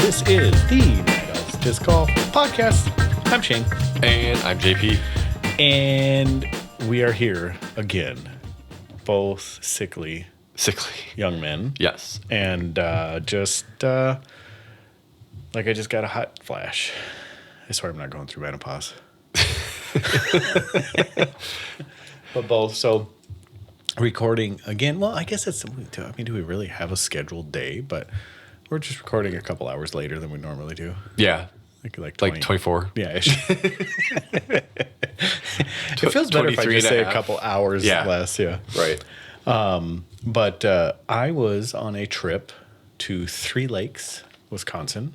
This is the Night Owls Disc Golf Podcast. I'm Shane. And I'm JP. And we are here again. Both sickly young men. Yes. And just like I just got a hot flash. I swear I'm not going through menopause. But both. So recording again. Well, I guess that's something too. I mean, do we really have a scheduled day? But we're just recording a couple hours later than we normally do. Yeah. Like 24. Yeah. It feels better if I just say a couple hours less. Yeah. Right. But I was on a trip to Three Lakes, Wisconsin,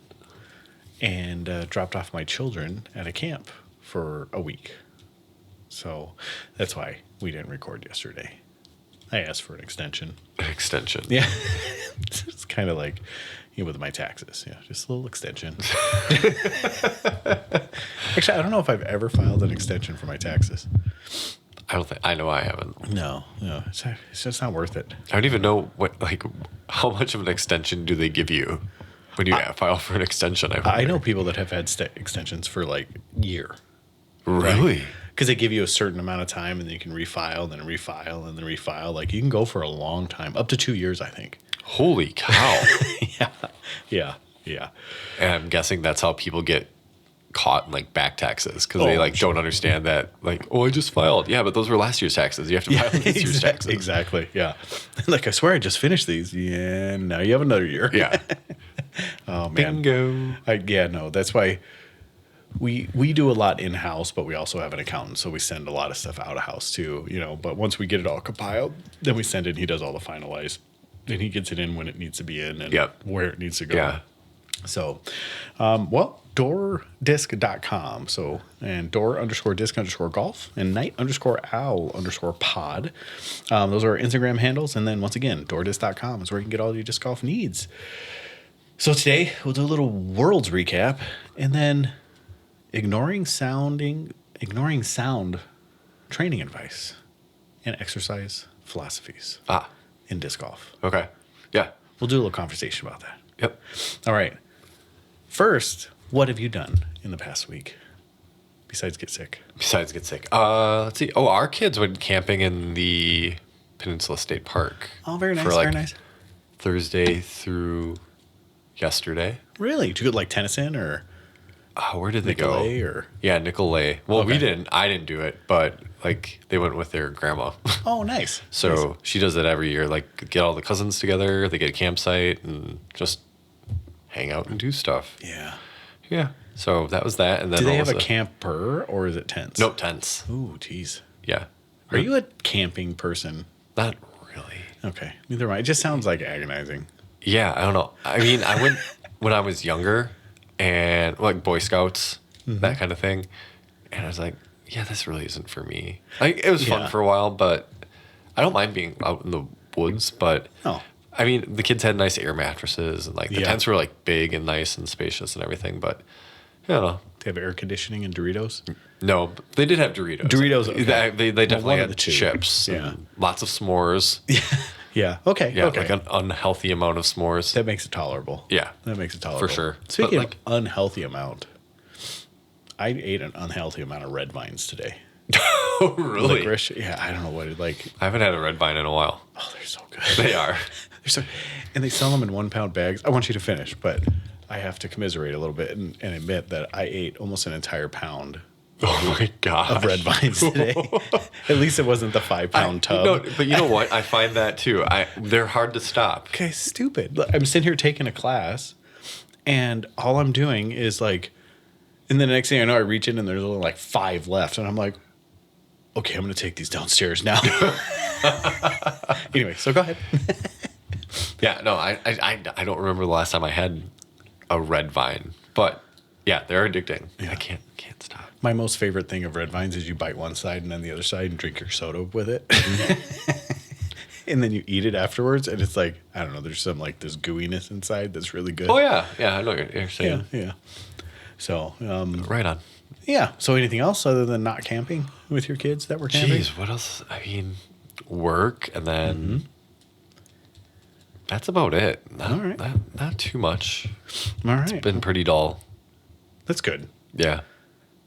and dropped off my children at a camp for a week. So that's why we didn't record yesterday. I asked for an extension. Yeah. It's kind of like with my taxes. Yeah, just a little extension. Actually, I don't know if I've ever filed an extension for my taxes. I know I haven't. No, it's just not worth it. I don't even know how much of an extension do they give you when you file for an extension? I know people that have had extensions for like year. Really? Because they give you a certain amount of time and then you can refile, then refile, and then refile. Like you can go for a long time, up to 2 years, I think. Holy cow. Yeah. And I'm guessing that's how people get caught in back taxes because they don't understand that I just filed. Yeah, but those were last year's taxes. You have to file this year's taxes. Exactly. Yeah. I swear I just finished these. Yeah. Now you have another year. Yeah. Oh man. Bingo. That's why we do a lot in house, but we also have an accountant, so we send a lot of stuff out of house too. But once we get it all compiled, then we send it. And he does all the finalize. And he gets it in when it needs to be in and where it needs to go. Yeah. So, doordisc.com. So, and door_disc_golf and night_owl_pod. Those are our Instagram handles. And then once again, doordisc.com is where you can get all your disc golf needs. So today we'll do a little worlds recap and then ignoring sound training advice and exercise philosophies. In disc golf. Okay. Yeah. We'll do a little conversation about that. Yep. All right. First, what have you done in the past week besides get sick? Let's see. Oh, our kids went camping in the Peninsula State Park. Oh, very nice. Very nice. Thursday through yesterday. Really? Did you go Tennyson or? Where did they go? Or? Yeah, Nicolay. Well, we didn't. I didn't do it, but they went with their grandma. Oh, nice. So she does it every year. Get all the cousins together. They get a campsite and just hang out and do stuff. Yeah. Yeah. So that was that. And then do they have a camper or is it tents? Nope, tents. Ooh, geez. Yeah. Are you a camping person? Not really. Okay. Neither am I. It just sounds agonizing. Yeah, I don't know. I mean, I went when I was younger and Boy Scouts, that kind of thing. And I was like, yeah, this really isn't for me. It was fun for a while, but I don't mind being out in the woods. But I mean, the kids had nice air mattresses and the tents were big and nice and spacious and everything. But I don't know. They have air conditioning and Doritos? No, they did have Doritos. Okay. They definitely had chips. Yeah. And lots of s'mores. Yeah. Okay. Yeah. Okay. An unhealthy amount of s'mores. That makes it tolerable. Yeah. That makes it tolerable. For sure. Speaking of unhealthy amount, I ate an unhealthy amount of red vines today. Oh, really? Licorice. Yeah, I don't know what it like. I haven't had a red vine in a while. Oh, they're so good. They are. And they sell them in 1 pound bags. I want you to finish, but I have to commiserate a little bit and admit that I ate almost an entire pound. Oh my gosh. Of red vines today. At least it wasn't the 5 pound tub. No, but you know what? I find that too. They're hard to stop. Okay, stupid. I'm sitting here taking a class, and all I'm doing is and then the next thing I know, I reach in and there's only 5 left, and I'm like, okay, I'm going to take these downstairs now. Anyway, so go ahead. Yeah, no, I don't remember the last time I had a red vine, but yeah, they're addicting. Yeah. I can't stop. My most favorite thing of red vines is you bite one side and then the other side and drink your soda with it. And then you eat it afterwards, and it's I don't know, there's some this gooiness inside that's really good. Oh, yeah. Yeah, I know what you're saying. Yeah. So, right on. Yeah. So anything else other than not camping with your kids that were camping? Jeez, what else? I mean, work and then That's about it. All right. Not too much. All right. Been pretty dull. That's good. Yeah.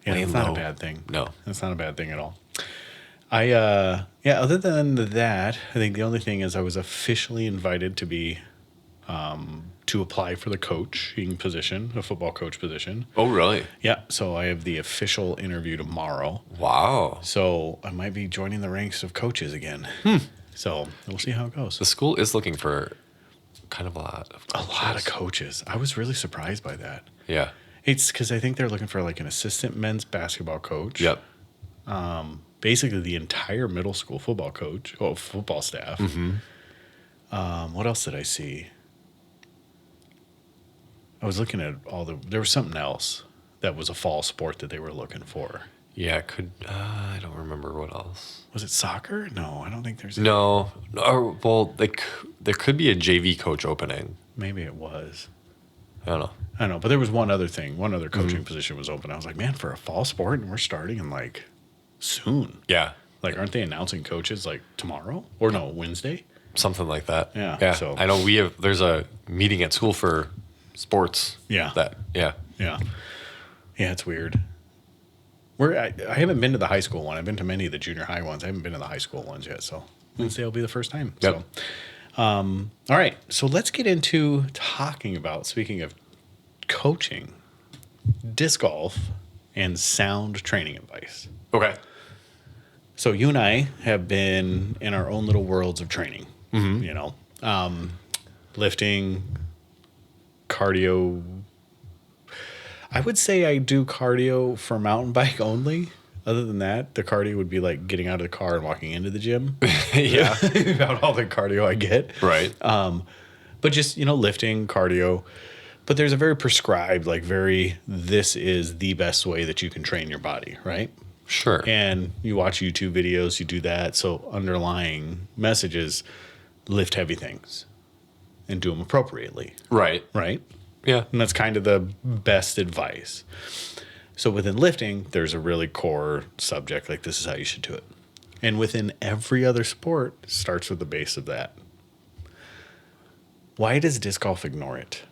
Yeah, Laying that's not a low. bad thing. No. That's not a bad thing at all. Other than that, I think the only thing is I was officially invited to be, to apply for the coaching position, a football coach position. Oh, really? Yeah, so I have the official interview tomorrow. Wow. So I might be joining the ranks of coaches again. So we'll see how it goes. The school is looking for kind of a lot of A coaches. lot of coaches. I was really surprised by that. Yeah. It's because I think they're looking for like an assistant men's basketball coach. Yep. Basically the entire middle school football football staff. What else did I see? I was looking at there was something else that was a fall sport that they were looking for. Yeah, it could. I don't remember what else. Was it soccer? No, I don't think there's. No. Or, well, there could be a JV coach opening. Maybe it was. I don't know. I don't know, but there was one other thing. One other coaching position was open. I was like, man, for a fall sport, and we're starting in like soon. Yeah. Like, aren't they announcing coaches like tomorrow or no Wednesday? Something like that. Yeah, Yeah. so- I know there's a meeting at school for sports. Yeah. Yeah. Yeah, it's weird. I haven't been to the high school one. I've been to many of the junior high ones. I haven't been to the high school ones yet. So Wednesday will be the first time. Yep. So, all right. So let's get into talking about, speaking of coaching, disc golf and sound training advice. Okay. So you and I have been in our own little worlds of training, you know, lifting, cardio. I would say I do cardio for mountain bike only. Other than that, the cardio would be like getting out of the car and walking into the gym. Yeah. About all the cardio I get. Right. But just, lifting, cardio. But there's a very prescribed, this is the best way that you can train your body, right? Sure. And you watch YouTube videos, you do that. So underlying messages, lift heavy things and do them appropriately, Right. right? Yeah. And that's kind of the best advice. So within lifting, there's a really core subject, like this is how you should do it. And within every other sport, it starts with the base of that. Why does disc golf ignore it?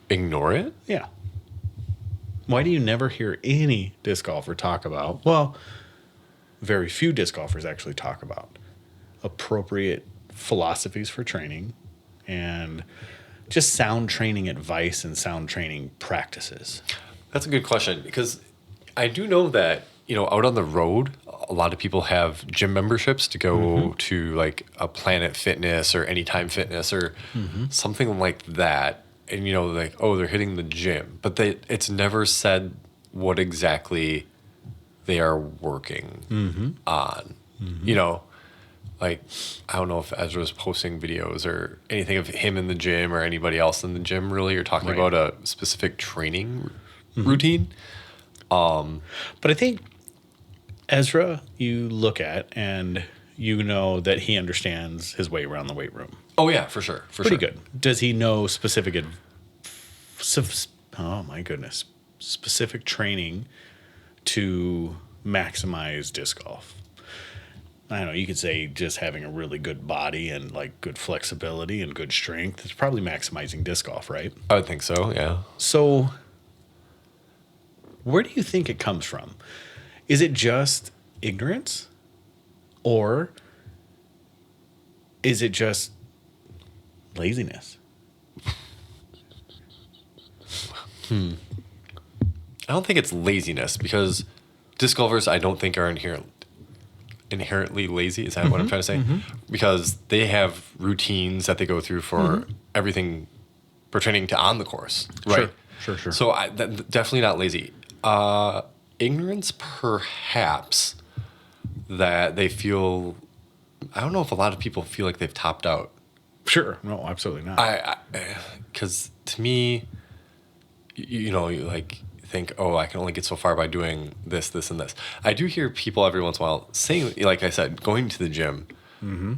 Ignore it? Yeah. Why do you never hear any disc golfer talk about, well, very few disc golfers actually talk about appropriate philosophies for training and just sound training advice and sound training practices? That's a good question because I do know that, out on the road, a lot of people have gym memberships to go to like a Planet Fitness or Anytime Fitness or something like that. And, they're hitting the gym, but it's never said what exactly they are working on. Like, I don't know if Ezra's posting videos or anything of him in the gym or anybody else in the gym really, or talking Right. about a specific training routine. But I think Ezra, you look at and you know that he understands his way around the weight room. Oh yeah, for sure. Pretty good. Does he know specific training to maximize disc golf? I don't know, you could say just having a really good body and like good flexibility and good strength. It's probably maximizing disc golf, right? I would think so, yeah. So where do you think it comes from? Is it just ignorance? Or is it just laziness? I don't think it's laziness because disc golfers I don't think are inherently lazy. Is that what I'm trying to say? Because they have routines that they go through for everything pertaining to on the course, right? Sure. So definitely not lazy. Ignorance, perhaps, that they feel. I don't know if a lot of people feel like they've topped out. Sure. No, absolutely not. Because to me, you like think, oh, I can only get so far by doing this, and this. I do hear people every once in a while saying, like I said, going to the gym,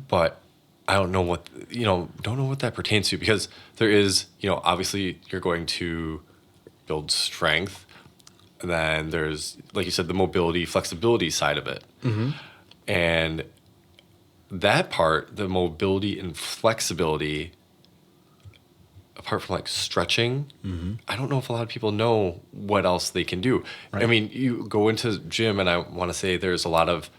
but I don't know what that pertains to because there is, obviously you're going to build strength. And then there's, like you said, the mobility, flexibility side of it. And that part, the mobility and flexibility, apart from like stretching, I don't know if a lot of people know what else they can do. Right. I mean, you go into gym and I want to say there's a lot of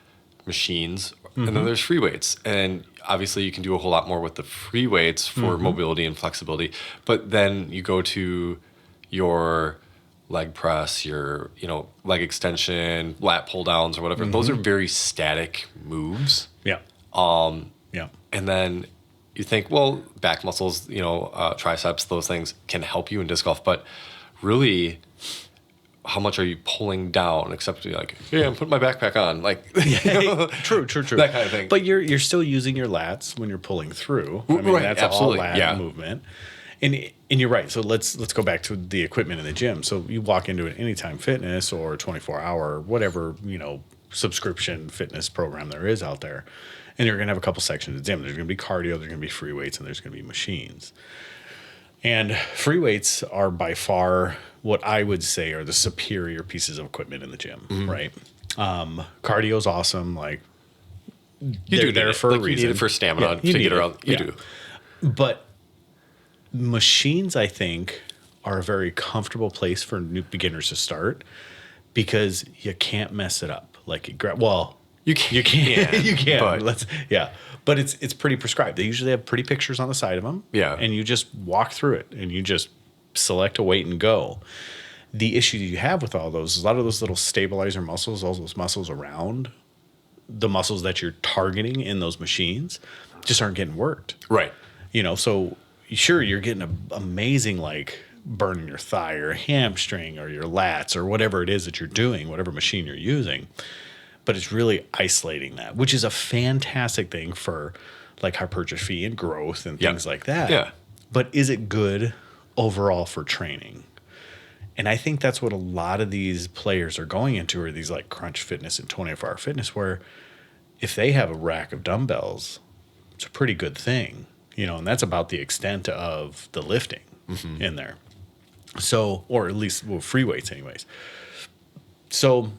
machines and then there's free weights. And obviously you can do a whole lot more with the free weights for mobility and flexibility. But then you go to your leg press, your, leg extension, lat pull downs or whatever. Those are very static moves. Yeah. Yeah. And then you think, well, back muscles, triceps, those things can help you in disc golf, but really, how much are you pulling down? Except to be like, yeah, I'm putting my backpack on, like, True. that kind of thing. But you're still using your lats when you're pulling through. I mean, Right, that's absolutely, all lat movement. And you're right. So let's go back to the equipment in the gym. So you walk into an Anytime Fitness or 24-hour, whatever, subscription fitness program there is out there. And you're going to have a couple sections of the gym. There's going to be cardio, there's going to be free weights, and there's going to be machines. And free weights are by far what I would say are the superior pieces of equipment in the gym, right? Cardio is awesome. Like, You do there need for it. a You reason. need it for stamina you to need get it. around. You Yeah. do. But machines, I think, are a very comfortable place for new beginners to start because you can't mess it up. Like, You can. you can, you can. But But it's pretty prescribed. They usually have pretty pictures on the side of them. Yeah. And you just walk through it and you just select a weight and go. The issue that you have with all those is a lot of those little stabilizer muscles, all those muscles around the muscles that you're targeting in those machines just aren't getting worked. right. So sure, you're getting an amazing, like, burn in your thigh or hamstring or your lats or whatever it is that you're doing, whatever machine you're using. But it's really isolating that, which is a fantastic thing for like hypertrophy and growth and things like that. Yeah. But is it good overall for training? And I think that's what a lot of these players are going into, are these like Crunch Fitness and 24-hour fitness, where if they have a rack of dumbbells, it's a pretty good thing, and that's about the extent of the lifting in there. So, or at least free weights anyways. So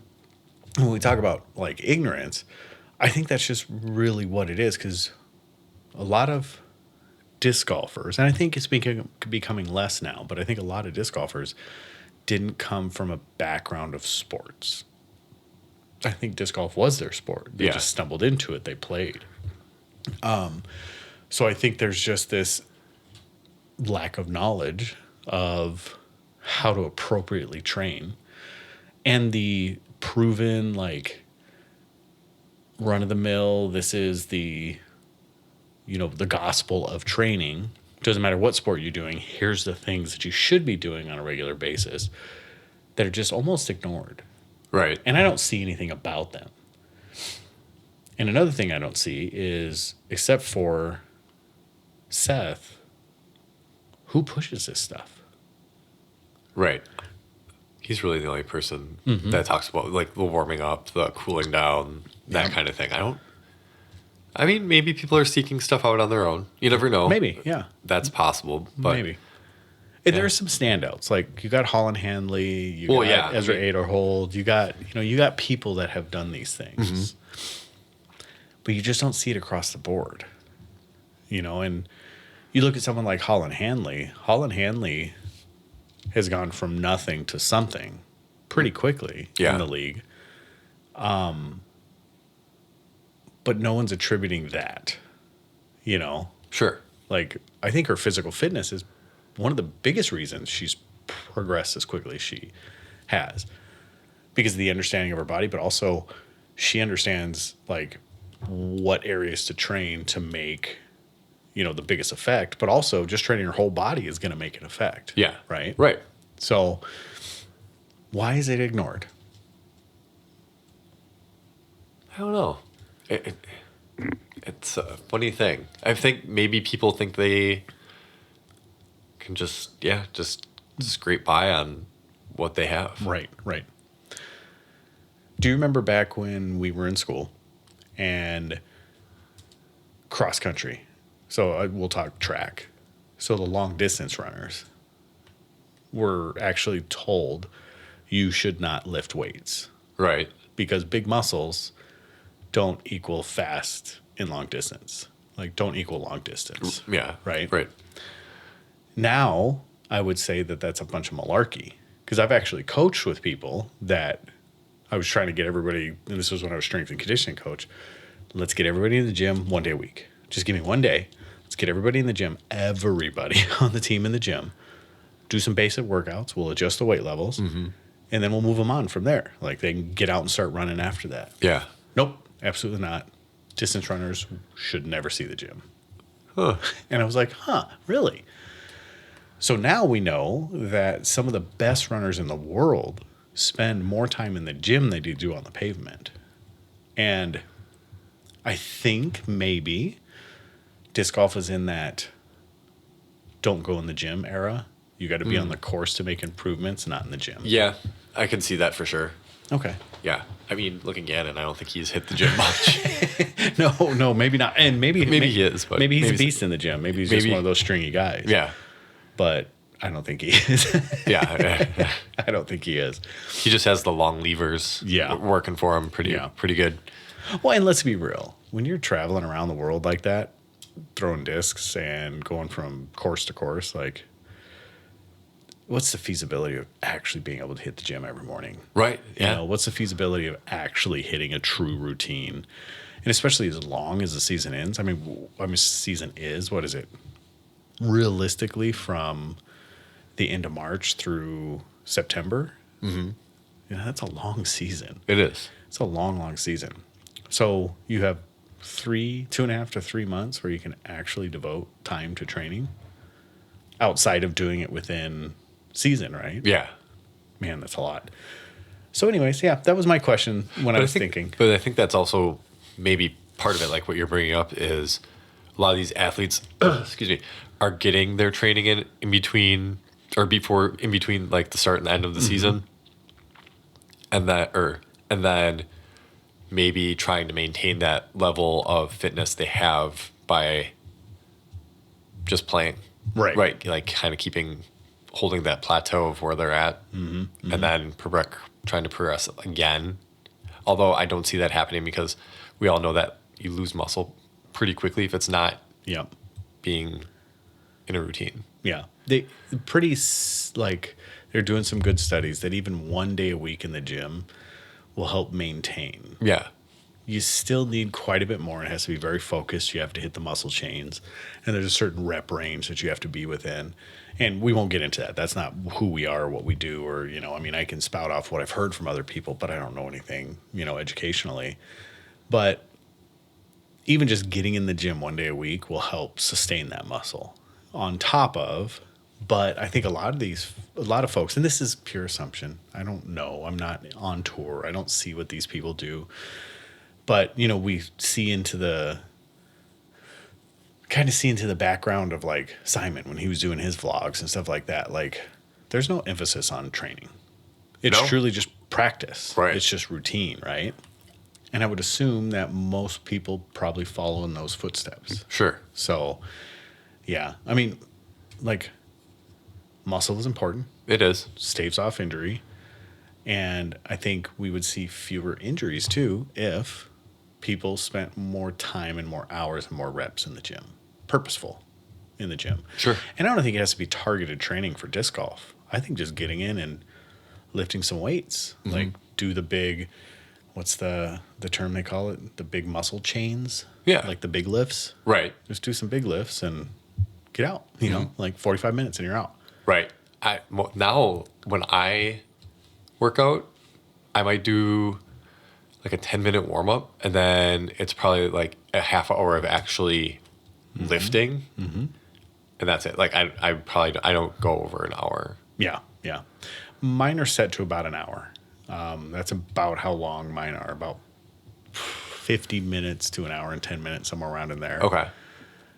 when we talk about like ignorance, I think that's just really what it is, because a lot of disc golfers, and I think it's becoming less now, but I think a lot of disc golfers didn't come from a background of sports. I think disc golf was their sport. They just stumbled into it. They played. So I think there's just this lack of knowledge of how to appropriately train, and the proven, like, run of the mill, this is the the gospel of training. Doesn't matter what sport you're doing, here's the things that you should be doing on a regular basis that are just almost ignored. Right. And I don't see anything about them. And another thing I don't see is, except for Seth, who pushes this stuff? Right. He's really the only person that talks about like the warming up, the cooling down, that kind of thing. I mean, maybe people are seeking stuff out on their own. You never know. Maybe, yeah. That's possible. But Maybe. And there are some standouts. Like, you got Holland Hanley, you got Ezra Aderhold, you got people that have done these things. But you just don't see it across the board. And you look at someone like Holland Hanley. Holland Hanley has gone from nothing to something pretty quickly in the league. But no one's attributing that, Sure. Like, I think her physical fitness is one of the biggest reasons she's progressed as quickly as she has, because of the understanding of her body, but also she understands, like, what areas to train to make, the biggest effect, but also just training her whole body is going to make an effect. Yeah. Right? Right. So why is it ignored? I don't know. It's a funny thing. I think maybe people think they can just scrape by on what they have. Right. Do you remember back when we were in school and cross country? So we'll talk track. So the long distance runners were actually told you should not lift weights. Right. Because big muscles don't equal fast in long distance. Like, don't equal long distance. Yeah. Right? Right. Now, I would say that that's a bunch of malarkey because I've actually coached with people that I was trying to get everybody, and this was when I was strength and conditioning coach. Let's get everybody in the gym 1 day a week. Just give me 1 day. Let's get everybody in the gym, everybody on the team in the gym. Do some basic workouts. We'll adjust the weight levels, and then we'll move them on from there. Like they can get out and start running after that. Yeah. Nope, absolutely not. Distance runners should never see the gym. Huh. And I was like, huh, really? So now we know that some of the best runners in the world spend more time in the gym than they do on the pavement. And I think maybe disc golf is in that don't go in the gym era. You got to be on the course to make improvements, not in the gym. Yeah, I can see that for sure. Okay. Yeah. I mean, looking at it, I don't think he's hit the gym much. No, maybe not. And maybe he is, but maybe he's a beast in the gym. Maybe he's just one of those stringy guys. Yeah. But I don't think he is. Yeah. I don't think he is. He just has the long levers working for him pretty good. Well, and let's be real. When you're traveling around the world like that, throwing discs and going from course to course, like, what's the feasibility of actually being able to hit the gym every morning? Right. Yeah. You know, what's the feasibility of actually hitting a true routine? And especially as long as the season ends. I mean, season is, what is it? Realistically, from the end of March through September. Mm-hmm. You know, that's a long season. It is. It's a long, long season. So you have 2.5 to 3 months where you can actually devote time to training outside of doing it within season, right? Yeah. Man, that's a lot. So anyways, yeah, that was my question when I was thinking. But I think that's also maybe part of it, like what you're bringing up is a lot of these athletes, excuse me, are getting their training in between or before, in between like the start and the end of the season. And then maybe trying to maintain that level of fitness they have by just playing. Right. Right. Like kind of holding that plateau of where they're at and then trying to progress again. Although I don't see that happening because we all know that you lose muscle pretty quickly if it's not being in a routine. Yeah. They're doing some good studies that even 1 day a week in the gym will help maintain. Yeah. You still need quite a bit more. It has to be very focused. You have to hit the muscle chains. And there's a certain rep range that you have to be within. And we won't get into that. That's not who we are or what we do. Or, you know, I mean, I can spout off what I've heard from other people, but I don't know anything, you know, educationally. But even just getting in the gym 1 day a week will help sustain that muscle on top of. But I think a lot of folks, and this is pure assumption. I don't know. I'm not on tour. I don't see what these people do. But, you know, we see into the background of like Simon when he was doing his vlogs and stuff like that. Like, there's no emphasis on training. It's truly just practice. Right. It's just routine, right? And I would assume that most people probably follow in those footsteps. Sure. So, yeah. I mean, like, muscle is important. It is. Staves off injury. And I think we would see fewer injuries too if people spent more time and more hours and more reps in the gym, purposeful in the gym. Sure. And I don't think it has to be targeted training for disc golf. I think just getting in and lifting some weights, like do the big, what's the term they call it? The big muscle chains. Yeah. Like the big lifts. Right. Just do some big lifts and get out, you know, like 45 minutes and you're out. Right. Now when I work out, I might do like a 10-minute warm up, and then it's probably like a half hour of actually lifting, and that's it. Like I don't go over an hour. Yeah, yeah. Mine are set to about an hour. That's about how long mine are. About 50 minutes to an hour and 10 minutes, somewhere around in there. Okay.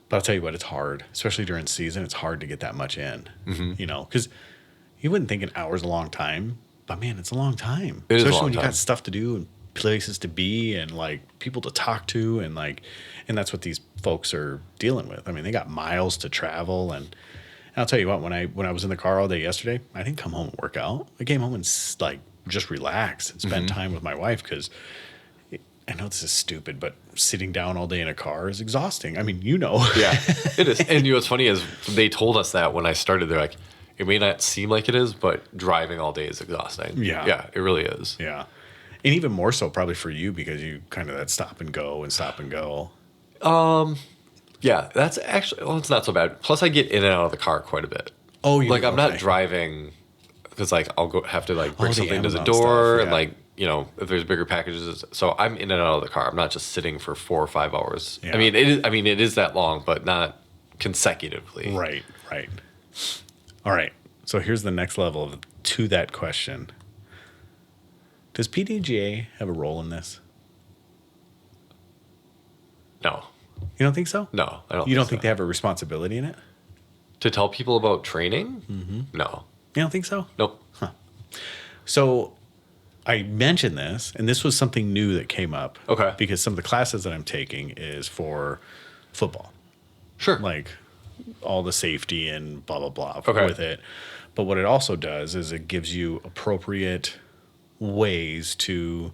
But I'll tell you what, it's hard, especially during season. It's hard to get that much in, you know, because you wouldn't think an hour's a long time, but man, it's a long time. It is especially a long when you time. got stuff to do and places to be and like people to talk to and that's what these folks are dealing with. I mean, they got miles to travel and I'll tell you what, when I was in the car all day yesterday, I didn't come home and work out. I came home and like just relax and spend time with my wife because I know this is stupid, but sitting down all day in a car is exhausting. I mean, Yeah, it is. And what's funny is they told us that when I started. They're like, it may not seem like it is, but driving all day is exhausting. Yeah. Yeah, it really is. Yeah. And even more so probably for you because you kind of that stop and go and stop and go. Yeah, that's actually, well, it's not so bad. Plus, I get in and out of the car quite a bit. Oh, you Like, I'm not okay. driving because, like, I'll have to, like, bring the something to the Amazon door stuff, and, yeah. like, if there's bigger packages. So I'm in and out of the car. I'm not just sitting for 4 or 5 hours. Yeah. It is that long, but not consecutively. Right, right. All right. So here's the next level to that question. Does PDGA have a role in this? No. You don't think so? No, I don't You don't so. think they have a responsibility in it? To tell people about training? Mm-hmm. No. You don't think so? Nope. So I mentioned this, and this was something new that came up. Okay. Because some of the classes that I'm taking is for football. Sure. Like all the safety and blah, blah, blah Okay. with it. But what it also does is it gives you appropriate ways to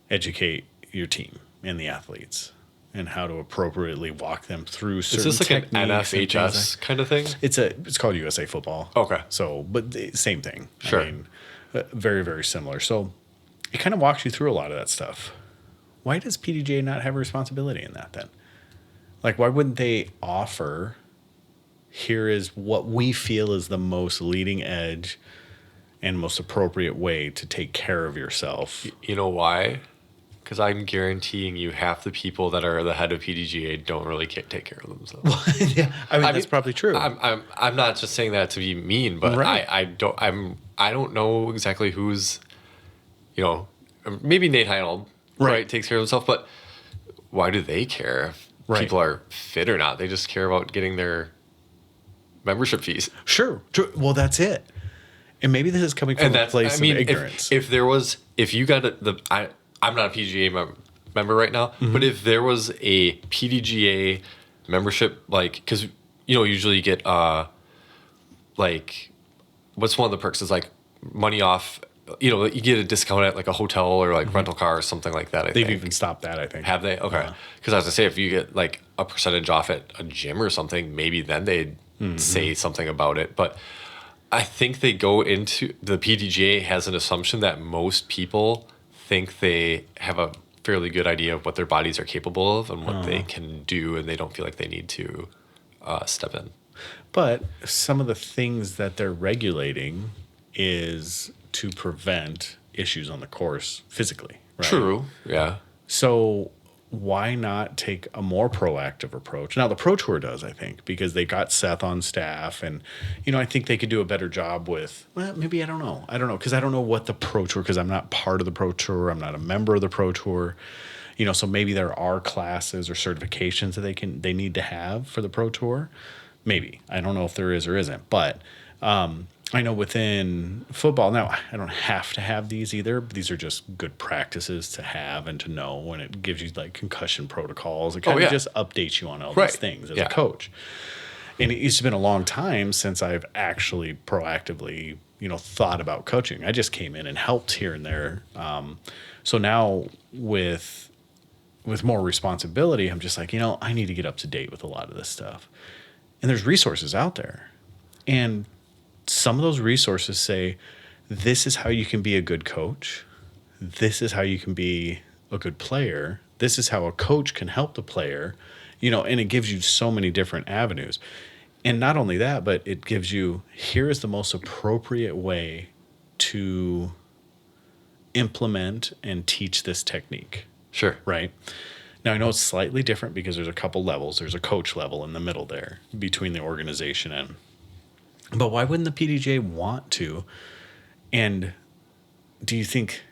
educate your team and the athletes and how to appropriately walk them through certain Is this like an techniques and things NFHS kind of thing? It's called USA Football. Okay. So, but same thing. Sure. I mean, very, very similar. So it kind of walks you through a lot of that stuff. Why does PDGA not have a responsibility in that then? Like, why wouldn't they offer, here is what we feel is the most leading edge and most appropriate way to take care of yourself? You know why? Because I'm guaranteeing you half the people that are the head of PDGA don't really take care of themselves. Yeah, I mean, that's probably true. I'm not just saying that to be mean, but Right. I don't know exactly who's, maybe Nate Heinold, right, takes care of himself, but why do they care if Right. people are fit or not? They just care about getting their membership fees. Sure. Well, that's it. And maybe this is coming from a place of ignorance. If you got I'm not a PDGA member right now, but if there was a PDGA membership, like, because, usually you get, like, what's one of the perks is, like, money off, you get a discount at, like, a hotel or, like, rental car or something like that, I They've think. even stopped that, I think. Have they? Okay. Because I was going to say, if you get, like, a percentage off at a gym or something, maybe then they'd say something about it. But I think they go into, the PDGA has an assumption that most people think they have a fairly good idea of what their bodies are capable of and what they can do, and they don't feel like they need to step in. But some of the things that they're regulating is to prevent issues on the course physically, right? True. Yeah. So why not take a more proactive approach? Now, the Pro Tour does, I think, because they got Seth on staff. And, I think they could do a better job with, well, maybe, I don't know, because I don't know what the Pro Tour, because I'm not part of the Pro Tour. I'm not a member of the Pro Tour. So maybe there are classes or certifications that they need to have for the Pro Tour. Maybe. I don't know if there is or isn't. But I know within football, now I don't have to have these either, but these are just good practices to have and to know when it gives you like concussion protocols. It kind of just updates you on all these things as a coach. And it's been a long time since I've actually proactively, thought about coaching. I just came in and helped here and there. So now with more responsibility, I'm just like, I need to get up to date with a lot of this stuff. And there's resources out there. And some of those resources say, this is how you can be a good coach. This is how you can be a good player. This is how a coach can help the player, and it gives you so many different avenues. And not only that, but it gives you, here is the most appropriate way to implement and teach this technique. Sure. Right? Now, I know it's slightly different because there's a couple levels. There's a coach level in the middle there between the organization and. But why wouldn't the PDGA want to? And do you think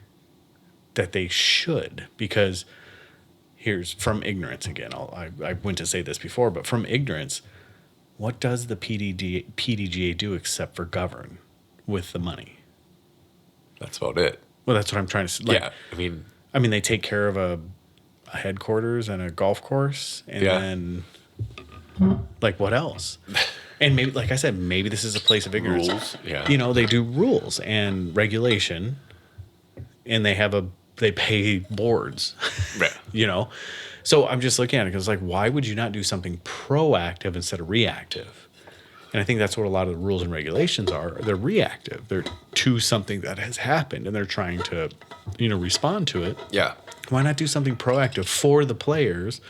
that they should? Because here's from ignorance again. I went to say this before, but from ignorance, what does the PDGA do except for govern with the money? That's about it. Well, that's what I'm trying to say. Yeah. I mean, they take care of a headquarters and a golf course, and then like what else? And maybe, like I said, maybe this is a place of ignorance. Rules, yeah. They do rules and regulation, and they have a they pay boards, Right. you know? So I'm just looking at it because, like, why would you not do something proactive instead of reactive? And I think that's what a lot of the rules and regulations are. They're reactive. They're to something that has happened and they're trying to, respond to it. Yeah. Why not do something proactive for the players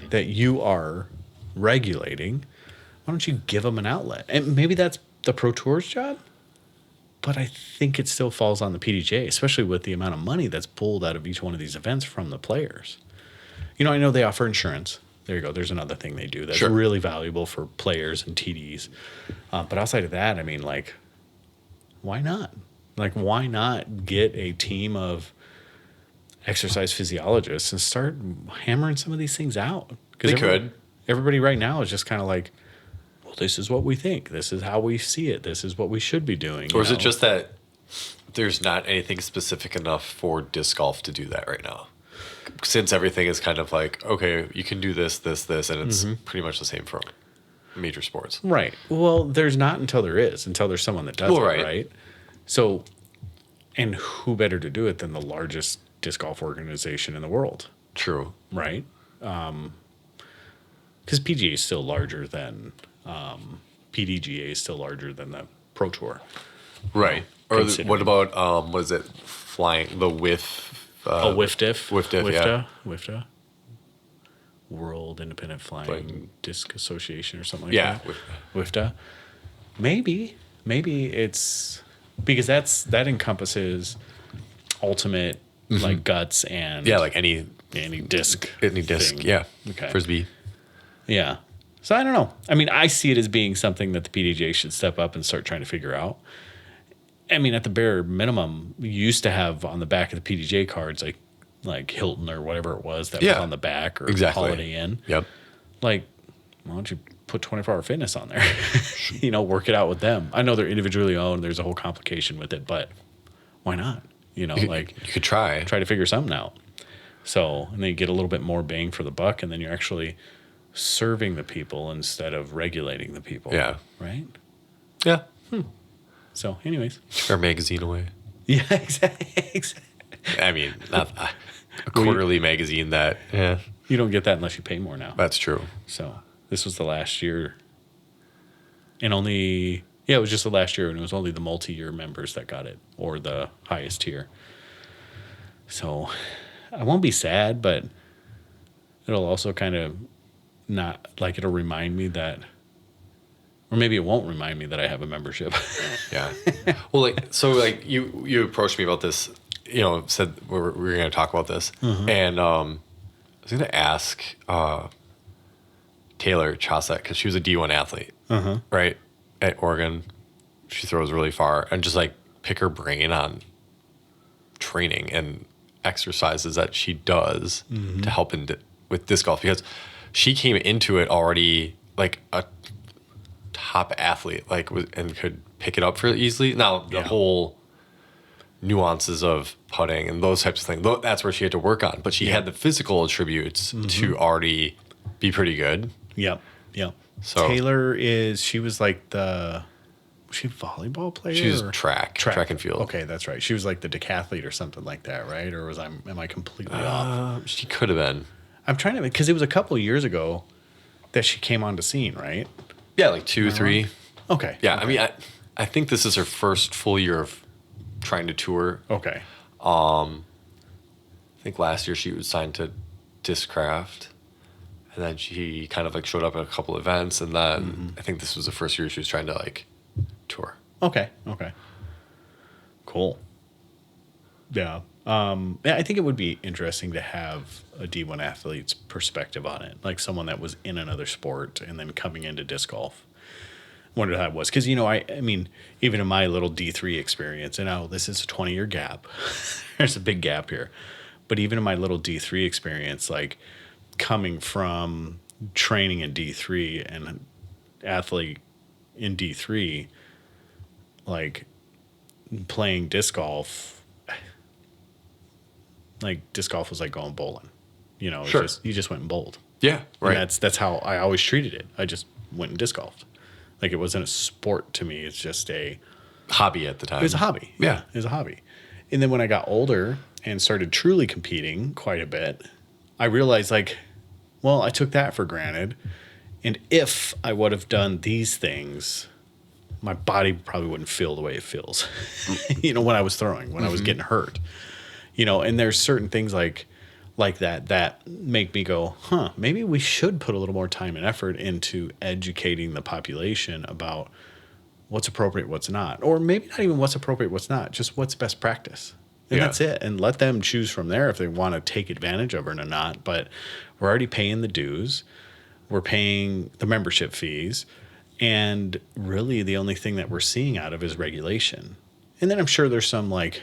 that you are regulating? Why don't you give them an outlet? And maybe that's the Pro Tour's job, but I think it still falls on the PDJ, especially with the amount of money that's pulled out of each one of these events from the players. I know they offer insurance. There you go. There's another thing they do that's Sure. really valuable for players and TDs. But outside of that, I mean, like, why not? Like, why not get a team of exercise physiologists and start hammering some of these things out? They could. Everybody right now is just kind of like, well, this is what we think. This is how we see it. This is what we should be doing. Or is it just that there's not anything specific enough for disc golf to do that right now? Since everything is kind of like, okay, you can do this, this, this, and it's pretty much the same for major sports. Right. Well, there's not until there's someone that does it, right? So, and who better to do it than the largest disc golf organization in the world? True. Right? Because PGA is still larger than PDGA is still larger than the Pro Tour. Right. Or what about was it flying the WIF? WIFDIF. WIFDIF, WIFDA. World Independent Flying Disc Association or something like yeah, that. WIFDA. Maybe it's because that encompasses ultimate like guts and like any disc. Any disc, thing. yeah. Okay. Frisbee. Yeah. So I don't know. I mean, I see it as being something that the PDJ should step up and start trying to figure out. I mean, at the bare minimum, you used to have on the back of the PDJ cards like Hilton or whatever it was that was on the back, or Holiday Inn. Yep. Like, why don't you put 24 Hour Fitness on there? Work it out with them. I know they're individually owned. There's a whole complication with it, but why not? You could try to figure something out. So, and then you get a little bit more bang for the buck, and then you're actually serving the people instead of regulating the people. Yeah. Right? Yeah. So, anyways. Our magazine away. Yeah, exactly. I mean, not a quarterly magazine that, yeah. You don't get that unless you pay more now. That's true. So, this was the last year. And it was just the last year, and it was only the multi-year members that got it, or the highest tier. So, I won't be sad, but it'll also kind of not, like, it'll remind me that, or maybe it won't remind me that I have a membership. Yeah. Well, you approached me about this, said we were going to talk about this. And I was going to ask Taylor Chaussett, because she was a D1 athlete, right, at Oregon. She throws really far. And just, pick her brain on training and exercises that she does to help with disc golf. Because she came into it already, like, a top athlete, and could pick it up fairly easily. Now the whole nuances of putting and those types of things, that's where she had to work on. But she had the physical attributes to already be pretty good. Yep. So Taylor she was like was she a volleyball player? She was track and field. Okay, that's right. She was like the decathlete or something like that, right? Or am I completely off? She could have been. I'm trying to, because it was a couple of years ago that she came on the scene, right? Yeah, like 2, 3. Okay. Yeah, okay. I mean, I think this is her first full year of trying to tour. Okay. I think last year she was signed to Discraft, and then she kind of showed up at a couple events, and then I think this was the first year she was trying to tour. Okay. Cool. Yeah. I think it would be interesting to have a D1 athlete's perspective on it, like someone that was in another sport and then coming into disc golf. Wondered how it was, because I mean, even in my little D3 experience, and this is a 20-year gap. There's a big gap here, but even in my little D3 experience, like coming from training in D3 and athlete in D3, like playing disc golf. Like disc golf was like going bowling, you just went and bowled. Yeah, right. And that's how I always treated it. I just went and disc golfed. Like it wasn't a sport to me. It's just a hobby at the time. It was a hobby. Yeah, it was a hobby. And then when I got older and started truly competing quite a bit, I realized like, well, I took that for granted. And if I would have done these things, my body probably wouldn't feel the way it feels, when I was throwing, when I was getting hurt, and there's certain things like that make me go, maybe we should put a little more time and effort into educating the population about what's appropriate, what's not, or maybe not even what's appropriate, what's not, just what's best practice. And that's it. And let them choose from there if they want to take advantage of it or not. But we're already paying the dues. We're paying the membership fees. And really the only thing that we're seeing out of is regulation. And then I'm sure there's some like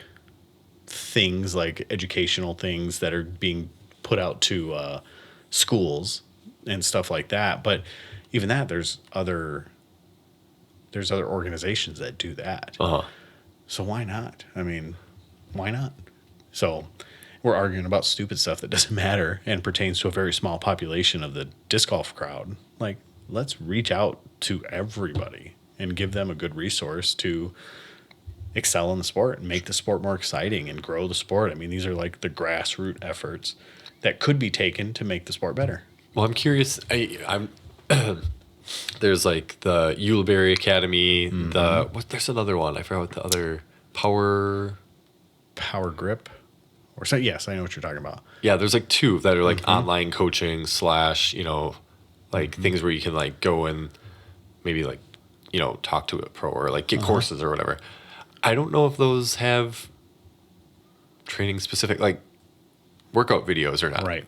things like educational things that are being put out to schools and stuff like that. But even that, there's other organizations that do that. So why not? I mean, why not? So we're arguing about stupid stuff that doesn't matter and pertains to a very small population of the disc golf crowd. Like, let's reach out to everybody and give them a good resource to excel in the sport and make the sport more exciting and grow the sport. I mean, these are like the grassroots efforts that could be taken to make the sport better. Well, I'm curious. I'm there's like the Uleberry Academy. There's another one. I forgot what the other Power grip or so. Yes, I know what you're talking about. Yeah, there's like two that are like online coaching / things where you can like go and maybe like, talk to a pro or like get courses or whatever. I don't know if those have training specific like workout videos or not. Right.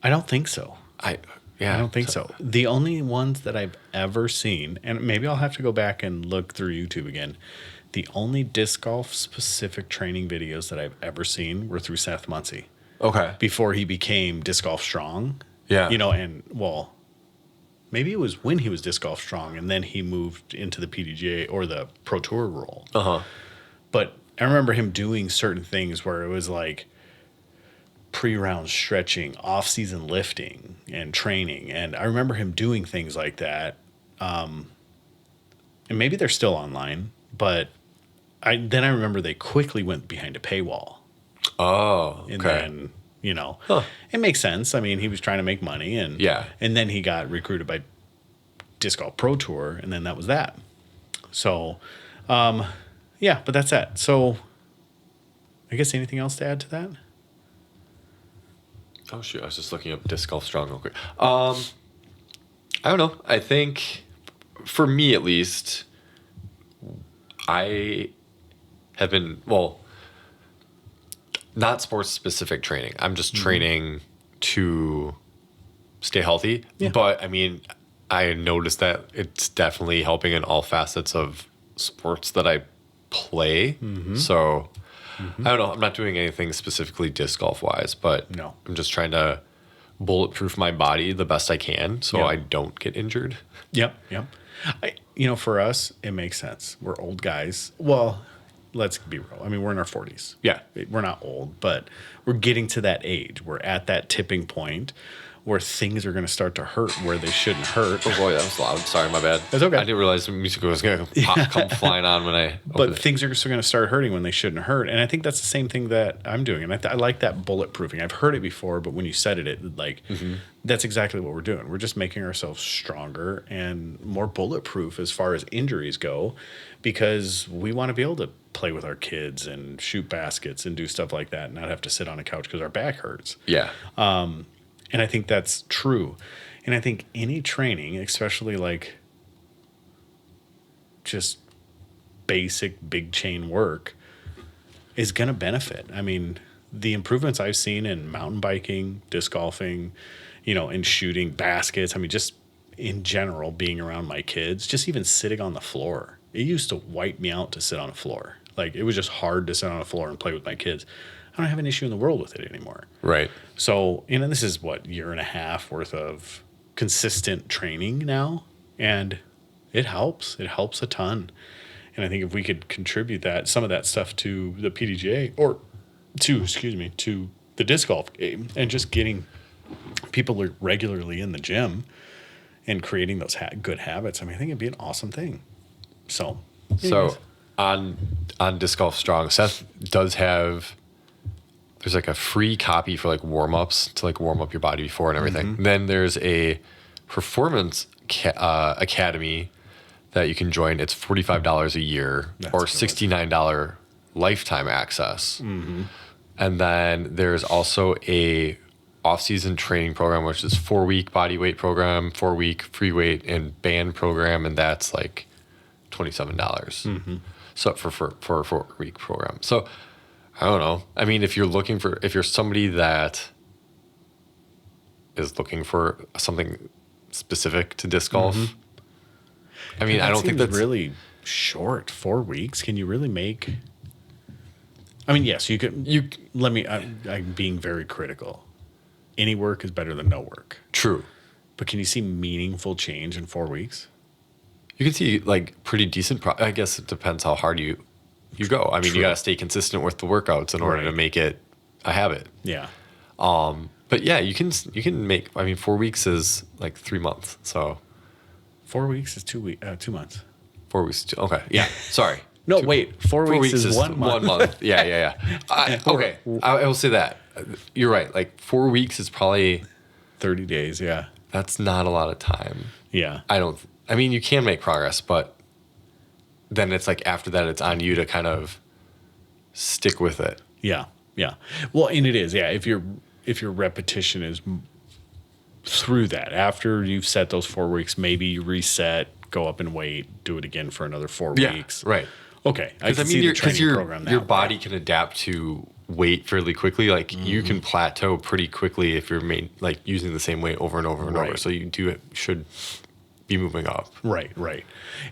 I don't think so. I don't think so. The only ones that I've ever seen, and maybe I'll have to go back and look through YouTube again. The only disc golf specific training videos that I've ever seen were through Seth Muncie. Okay. Before he became Disc Golf Strong. Yeah. And well, maybe it was when he was Disc Golf Strong and then he moved into the PDGA or the Pro Tour role. But I remember him doing certain things where it was like pre-round stretching, off-season lifting and training. And I remember him doing things like that. And maybe they're still online, but I remember they quickly went behind a paywall. Oh, okay. And then, it makes sense. I mean, he was trying to make money and then he got recruited by Disc Golf Pro Tour and then that was that. So, but that's that. So I guess anything else to add to that? Oh, shoot. I was just looking up Disc Golf Strong real quick. I don't know. I think for me, at least, I have been, not sports specific training. I'm just training to stay healthy. Yeah. But I mean, I noticed that it's definitely helping in all facets of sports that I play. So I don't know. I'm not doing anything specifically disc golf wise, but no. I'm just trying to bulletproof my body the best I can so I don't get injured. Yep. For us, it makes sense. We're old guys. Well, let's be real. I mean, we're in our 40s. Yeah. We're not old, but we're getting to that age. We're at that tipping point where things are going to start to hurt where they shouldn't hurt. Oh boy, that was loud. Sorry, my bad. That's okay. I didn't realize the music was going to come flying on when I. But things are going to start hurting when they shouldn't hurt, and I think that's the same thing that I'm doing. And I like that bulletproofing. I've heard it before, but when you said it that's exactly what we're doing. We're just making ourselves stronger and more bulletproof as far as injuries go, because we want to be able to play with our kids and shoot baskets and do stuff like that, and not have to sit on a couch because our back hurts. Yeah. And I think that's true. And I think any training, especially like just basic big chain work, is going to benefit. I mean, the improvements I've seen in mountain biking, disc golfing, and shooting baskets, I mean, just in general, being around my kids, just even sitting on the floor. It used to wipe me out to sit on a floor. Like, it was just hard to sit on a floor and play with my kids. I don't have an issue in the world with it anymore. Right. So, this is year and a half worth of consistent training now. And it helps. It helps a ton. And I think if we could contribute some of that stuff to the PDGA or to the disc golf game and just getting people regularly in the gym and creating those good habits, I mean, I think it'd be an awesome thing. So, on Disc Golf Strong, Seth does have. There's like a free copy for like warm ups to like warm up your body before and everything. Then there's a performance academy that you can join. It's $45 a year or $69 lifetime access. And then there's also a off-season training program, which is 4-week body weight program, 4-week free weight and band program, and that's like $27. So for a 4-week program. So I don't know. I mean, if you're somebody that is looking for something specific to disc golf, I mean, I don't think that's really short. 4 weeks. Can you really make? I mean, yes, you could. Let me. I'm being very critical. Any work is better than no work. True. But can you see meaningful change in 4 weeks? You can see like pretty decent. I guess it depends how hard you go. I mean, you got to stay consistent with the workouts in order to make it a habit. Yeah. But yeah, you can make. I mean, 4 weeks is like 3 months. So 4 weeks is 2 months. 4 weeks. Okay. Yeah. Sorry. No, wait. 4 weeks is 1 month. 1 month. Yeah. Okay. I will say that. You're right. Like 4 weeks is probably 30 days. Yeah. That's not a lot of time. Yeah. I mean, you can make progress, but then it's like after that, it's on you to kind of stick with it. Yeah. Yeah. Well, and it is. Yeah. If your repetition is through that, after you've set those 4 weeks, maybe you reset, go up in weight, do it again for another 4 weeks. Right. Okay. Because your body can adapt to weight fairly quickly. Like you can plateau pretty quickly if you're using the same weight over and over and over. So you should be moving up. Right.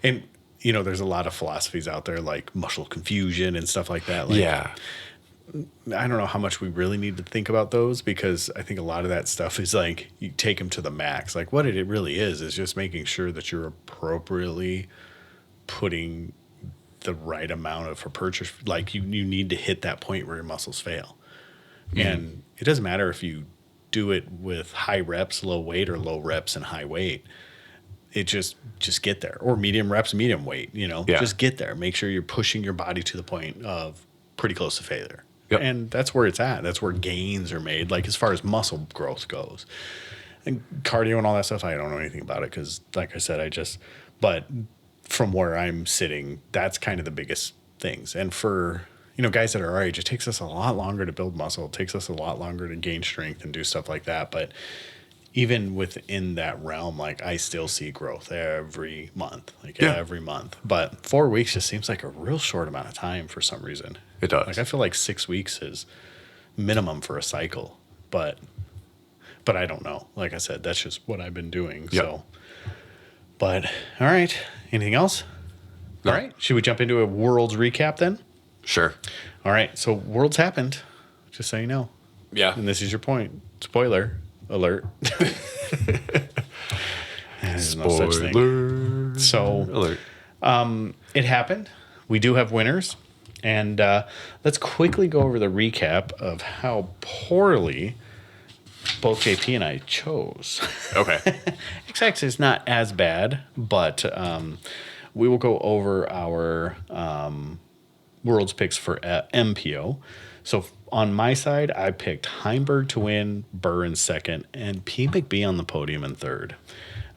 And there's a lot of philosophies out there like muscle confusion and stuff like that. Like, yeah. I don't know how much we really need to think about those, because I think a lot of that stuff is like you take them to the max. Like what it really is just making sure that you're appropriately putting the right amount of hypertrophy. Like you need to hit that point where your muscles fail. And it doesn't matter if you do it with high reps, low weight, or low reps and high weight. It just get there, or medium reps, medium weight, just get there. Make sure you're pushing your body to the point of pretty close to failure. Yep. And that's where it's at. That's where gains are made, like as far as muscle growth goes. And cardio and all that stuff, I don't know anything about it because, like I said, but from where I'm sitting, that's kind of the biggest things. And for, guys that are our age, it takes us a lot longer to build muscle. It takes us a lot longer to gain strength and do stuff like that. But even within that realm, like I still see growth every month, every month. But 4 weeks just seems like a real short amount of time for some reason. It does. Like I feel like 6 weeks is minimum for a cycle, but I don't know. Like I said, that's just what I've been doing. Yep. So, but all right. Anything else? No. All right. Should we jump into a Worlds recap then? Sure. All right. So Worlds happened, just so you know. Yeah. And this is your point. Spoiler alert. There's no such thing. So alert. It happened. We do have winners. And let's quickly go over the recap of how poorly both JP and I chose. Okay. XX is not as bad, but we will go over our World's picks for MPO. So on my side, I picked Heimberg to win, Burr in second, and P. McBee on the podium in third.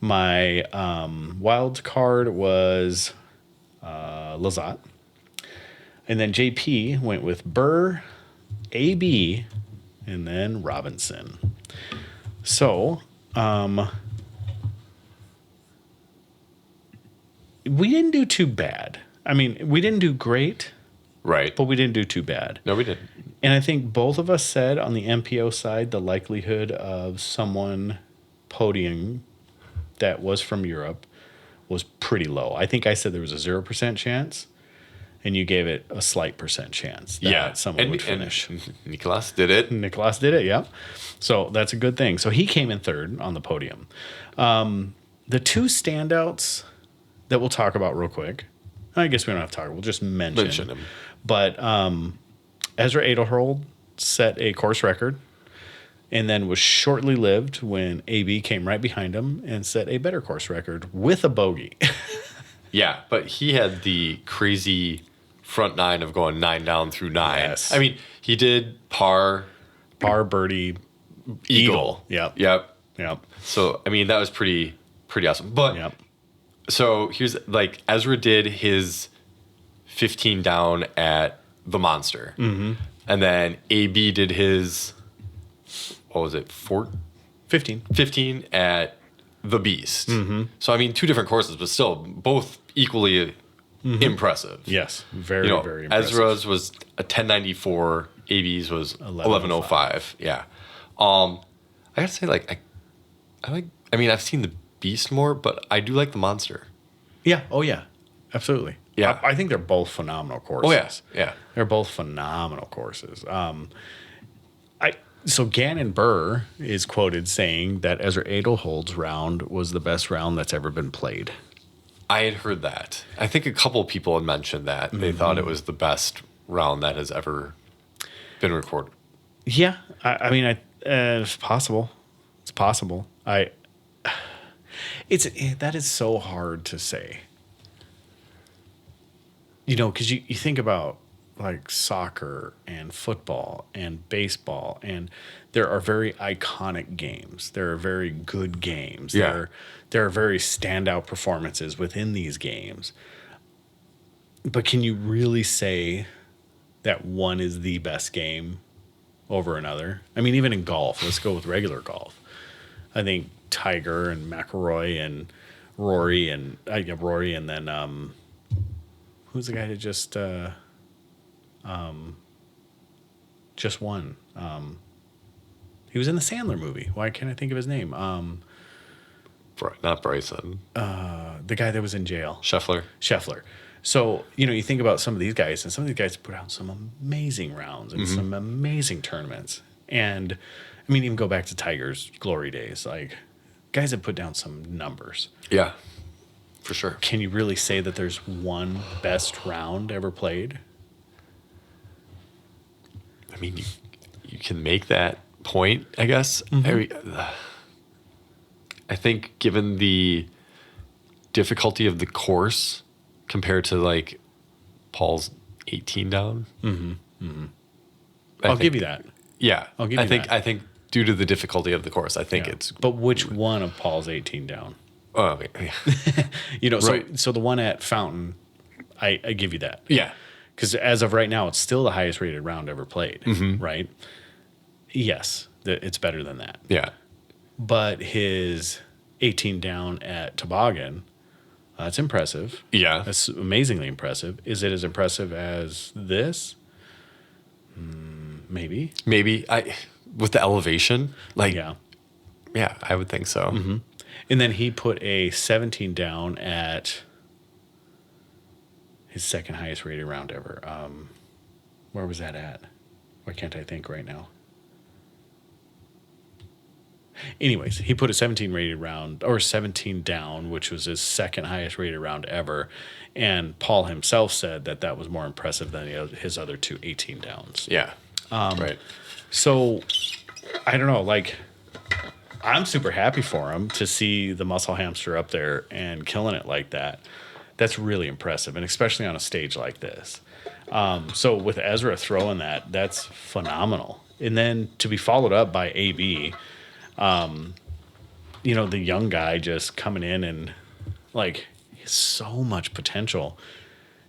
My wild card was Lazat. And then JP went with Burr, AB, and then Robinson. So, we didn't do too bad. I mean, we didn't do great, Right. but we didn't do too bad. No, we didn't. And I think both of us said on the MPO side, the likelihood of someone podium that was from Europe was pretty low. I think I said there was a 0% chance. And you gave it a slight percent chance that someone would finish. And Nicolas did it. Nicolas did it, yeah. So that's a good thing. So he came in third on the podium. The two standouts that we'll talk about real quick, I guess we don't have to talk, we'll just mention them. But Ezra Adelhold set a course record and then was shortly lived when AB came right behind him and set a better course record with a bogey. Yeah, but he had the crazy front nine of going 9 down through 9. Yes. I mean, he did par, birdie, eagle. Yep. Yep. Yep. So, I mean, that was pretty awesome. But Yep. so here's like Ezra did his 15 down at the Monster. Mm-hmm. And then AB did his, what was it, 15 at the Beast. Mm-hmm. So, I mean, 2 different courses, but still both equally impressive. Yes. Very, very impressive. Ezra's was a 1094, AB's was 1105. Yeah. I gotta say, like, I mean, I've seen the Beast more, but I do like the Monster. Yeah. Oh, yeah. Absolutely. Yeah. I think they're both phenomenal courses. Oh, yeah. Yeah. They're both phenomenal courses. So Gannon Burr is quoted saying that Ezra Adelhold's round was the best round that's ever been played. I had heard that. I think a couple of people had mentioned that. They thought it was the best round that has ever been recorded. Yeah. I mean, it's possible. It's possible. That is so hard to say. You know, because you think about like soccer and football and baseball, and there are very iconic games. There are very good games. Yeah. There are very standout performances within these games. But can you really say that one is the best game over another? I mean, even in golf, let's go with regular golf. I think Tiger and McIlroy and Rory and then who's the guy that just won? He was in the Sandler movie. Why can't I think of his name? Not Bryson. The guy that was in jail. Scheffler. So, you think about some of these guys, and some of these guys put out some amazing rounds and some amazing tournaments. And, I mean, even go back to Tiger's glory days. Like, guys have put down some numbers. Yeah, for sure. Can you really say that there's one best round ever played? I mean, you can make that point, I guess. I think given the difficulty of the course compared to like Paul's 18 down. I'll give you that. Yeah. I'll give you that. I think due to the difficulty of the course, I think it's. But which one of Paul's 18 down? Oh, yeah. Right. So the one at Fountain, I give you that. Yeah. Because as of right now, it's still the highest rated round ever played, right? Yes, it's better than that. Yeah. But his 18 down at Toboggan, that's impressive. Yeah. That's amazingly impressive. Is it as impressive as this? Maybe. Maybe. With the elevation, like. Yeah. Yeah, I would think so. And then he put a 17 down at his second highest rated round ever. Where was that at? Why can't I think right now? Anyways, he put a 17 rated round or 17 down, which was his second highest rated round ever. And Paul himself said that was more impressive than his other two 18 downs. Yeah. Right. So I don't know, like, I'm super happy for him to see the muscle hamster up there and killing it like that. That's really impressive, and especially on a stage like this. So with Ezra throwing that, that's phenomenal. And then to be followed up by AB, the young guy just coming in and, like, he has so much potential.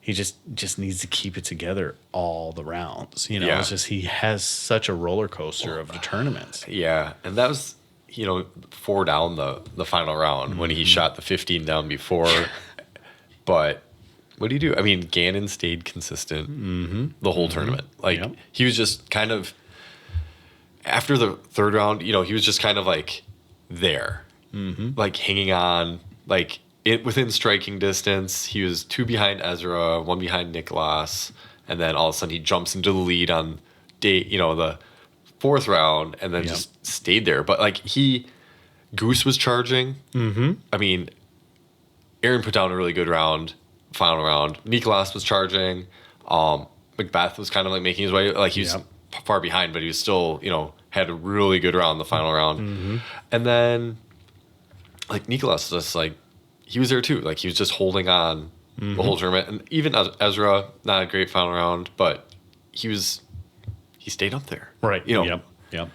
He just needs to keep it together all the rounds. Yeah. It's just he has such a roller coaster of the tournaments. Yeah, and that was 4 down the final round when he shot the 15 down before. But what do you do? I mean, Gannon stayed consistent the whole tournament. Like he was just kind of after the third round. He was just kind of like there, like hanging on, like. Within striking distance, he was 2 behind Ezra, 1 behind Nicholas, and then all of a sudden he jumps into the lead on the 4th round, and then just stayed there. But like Goose was charging. I mean, Aaron put down a really good round, final round. Nicholas was charging. Macbeth was kind of like making his way. Like he was far behind, but he was still had a really good round the final round, and then like Nicholas was just like. He was there too. Like he was just holding on the whole tournament. And even Ezra, not a great final round, but he stayed up there. Right. You know. Yep.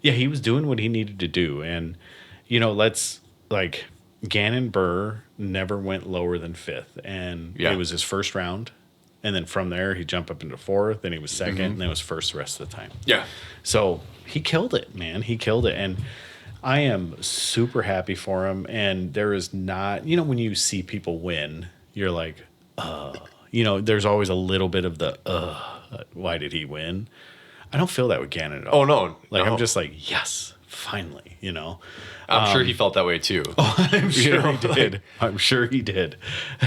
Yeah, he was doing what he needed to do. And, Gannon Burr never went lower than fifth. And it was his first round. And then from there, he jumped up into fourth. Then he was second. And then was first the rest of the time. Yeah. So he killed it, man. He killed it. And I am super happy for him. And there is not, when you see people win, you're like, there's always a little bit of the, why did he win? I don't feel that with Gannon at all. Oh, no. I'm just like, yes, finally, I'm sure he felt that way too. I'm sure he did. I'm sure he did.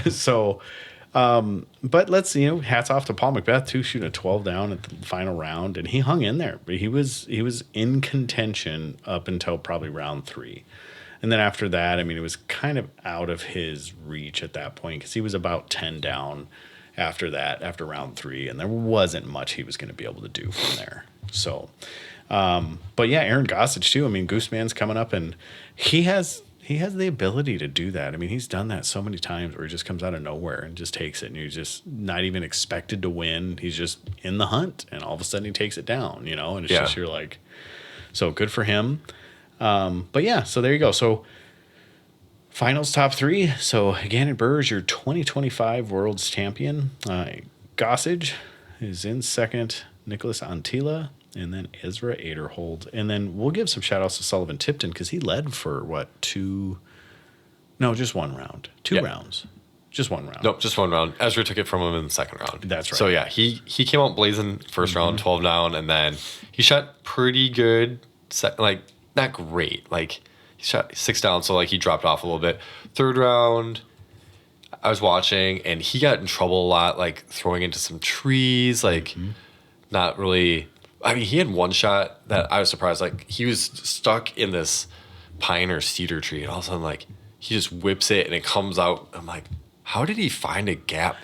So, but let's, hats off to Paul Macbeth too, shooting a 12 down at the final round, and he hung in there. But he was in contention up until probably round 3. And then after that, it was kind of out of his reach at that point because he was about 10 down after that, after round 3, and there wasn't much he was going to be able to do from there. So, but yeah, Aaron Gossage too. Gooseman's coming up, and he has the ability to do that. He's done that so many times where he just comes out of nowhere and just takes it, and you're just not even expected to win. He's just in the hunt, and all of a sudden he takes it down, and it's just, you're like, so good for him. But yeah, so there you go. So finals top 3. So Gannon Burr is your 2025 World's Champion. Gossage is in second. Nicholas Antila, and then Ezra Aderhold. And then we'll give some shout outs to Sullivan Tipton because he led for just one round. Two rounds. Just one round. Nope, just one round. Ezra took it from him in the second round. That's right. So yeah, he came out blazing first round, 12 down, and then he shot pretty good. Not great. He shot 6 down, so he dropped off a little bit. Third round, I was watching, and he got in trouble a lot, throwing into some trees, not really. He had one shot that I was surprised. He was stuck in this pine or cedar tree, and all of a sudden, he just whips it, and it comes out. I'm like, how did he find a gap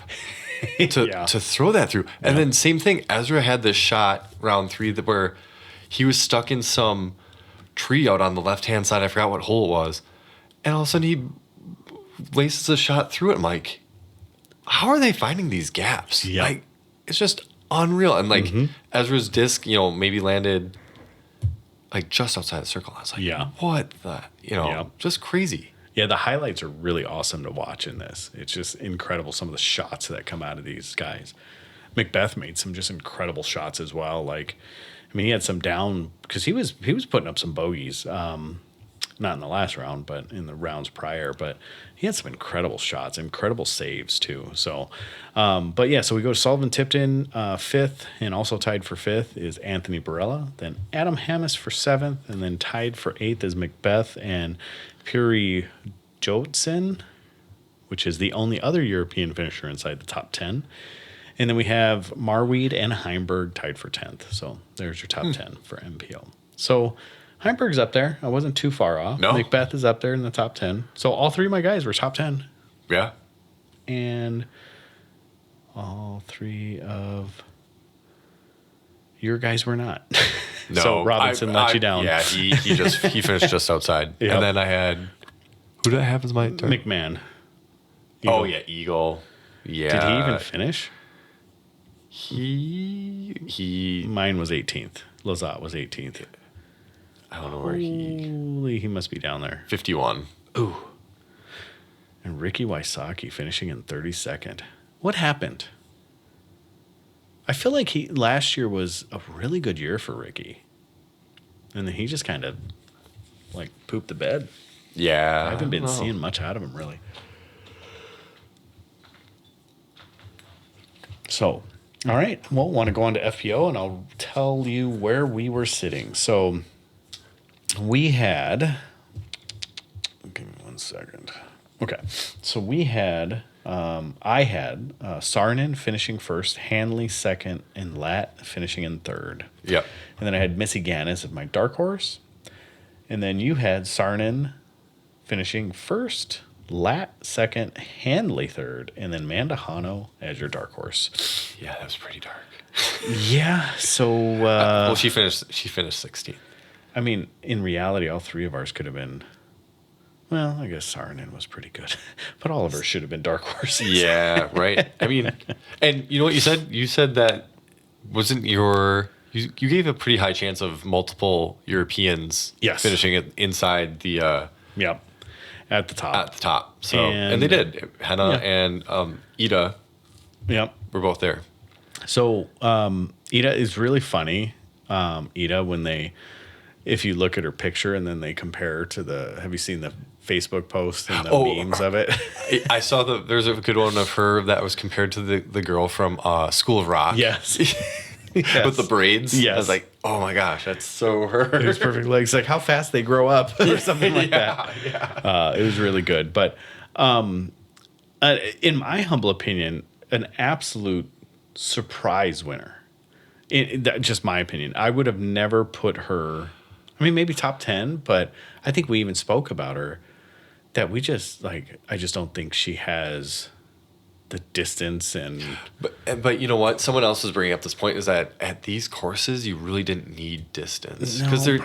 to throw that through? And then same thing, Ezra had this shot round 3 where he was stuck in some tree out on the left-hand side. I forgot what hole it was. And all of a sudden, he laces a shot through it. I'm like, how are they finding these gaps? Yeah. It's just unreal. And Ezra's disc, maybe landed just outside the circle. I was like, what the, just crazy. Yeah, the highlights are really awesome to watch in this. It's just incredible, some of the shots that come out of these guys. Macbeth made some just incredible shots as well. He had some down because he was putting up some bogeys, not in the last round, but in the rounds prior. But he had some incredible shots, incredible saves too. So, but yeah, so we go to Sullivan Tipton, 5th, and also tied for 5th is Anthony Barella. Then Adam Hammis for 7th, and then tied for 8th is Macbeth and Puri Jotsen, which is the only other European finisher inside the top 10. And then we have Marweed and Heimberg tied for 10th. So there's your top 10 for MPO. So Heimberg's up there. I wasn't too far off. No. Macbeth is up there in the top 10. So all 3 of my guys were top 10. Yeah. And all 3 of your guys were not. No. So Robinson let you down. Yeah, he finished just outside. Yep. And then I had, who did I have as my turn? McMahon. Oh, yeah, Eagle. Yeah. Did he even finish? He Mine was 18th. Lazat was 18th. I don't know where he must be down there. 51. Ooh. And Ricky Wysocki finishing in 32nd. What happened? I feel like last year was a really good year for Ricky. And then he just kind of pooped the bed. Yeah. I haven't been seeing much out of him really. So, all right. Well, want to go on to FPO, and I'll tell you where we were sitting. So, we had. Give me 1 second. Okay. So we had. I had Sarnin finishing first, Hanley second, and Lat finishing in third. Yep. And then I had Missy Gannis as my dark horse, and then you had Sarnin finishing first, Lat second, Hanley third, and then Mandahano as your dark horse. Yeah, that was pretty dark. Yeah. So. Well, she finished 16th. In reality, all 3 of ours could have been. Well, I guess Saarinen was pretty good, but all of her should have been dark horses. Yeah, right. I mean, and you know what you said? You said that wasn't you gave a pretty high chance of multiple Europeans Yes. finishing it inside the Yep. At the top. at the top. So and they did. Hannah and Ida Yep. were both there. So Ida is really funny. Ida, when if you look at her picture and then they compare her to have you seen the Facebook post and the memes of it? I saw there's a good one of her that was compared to the girl from School of Rock. Yes. With the braids. Yes. I was like, oh my gosh, that's so her. It was perfect legs, like how fast they grow up or something like that. Yeah. It was really good. But in my humble opinion, an absolute surprise winner. Just my opinion. I would have never put her, I mean, maybe top 10, but I think we even spoke about her that I just don't think she has the distance and. But you know what? Someone else was bringing up this point is that at these courses, you really didn't need distance because they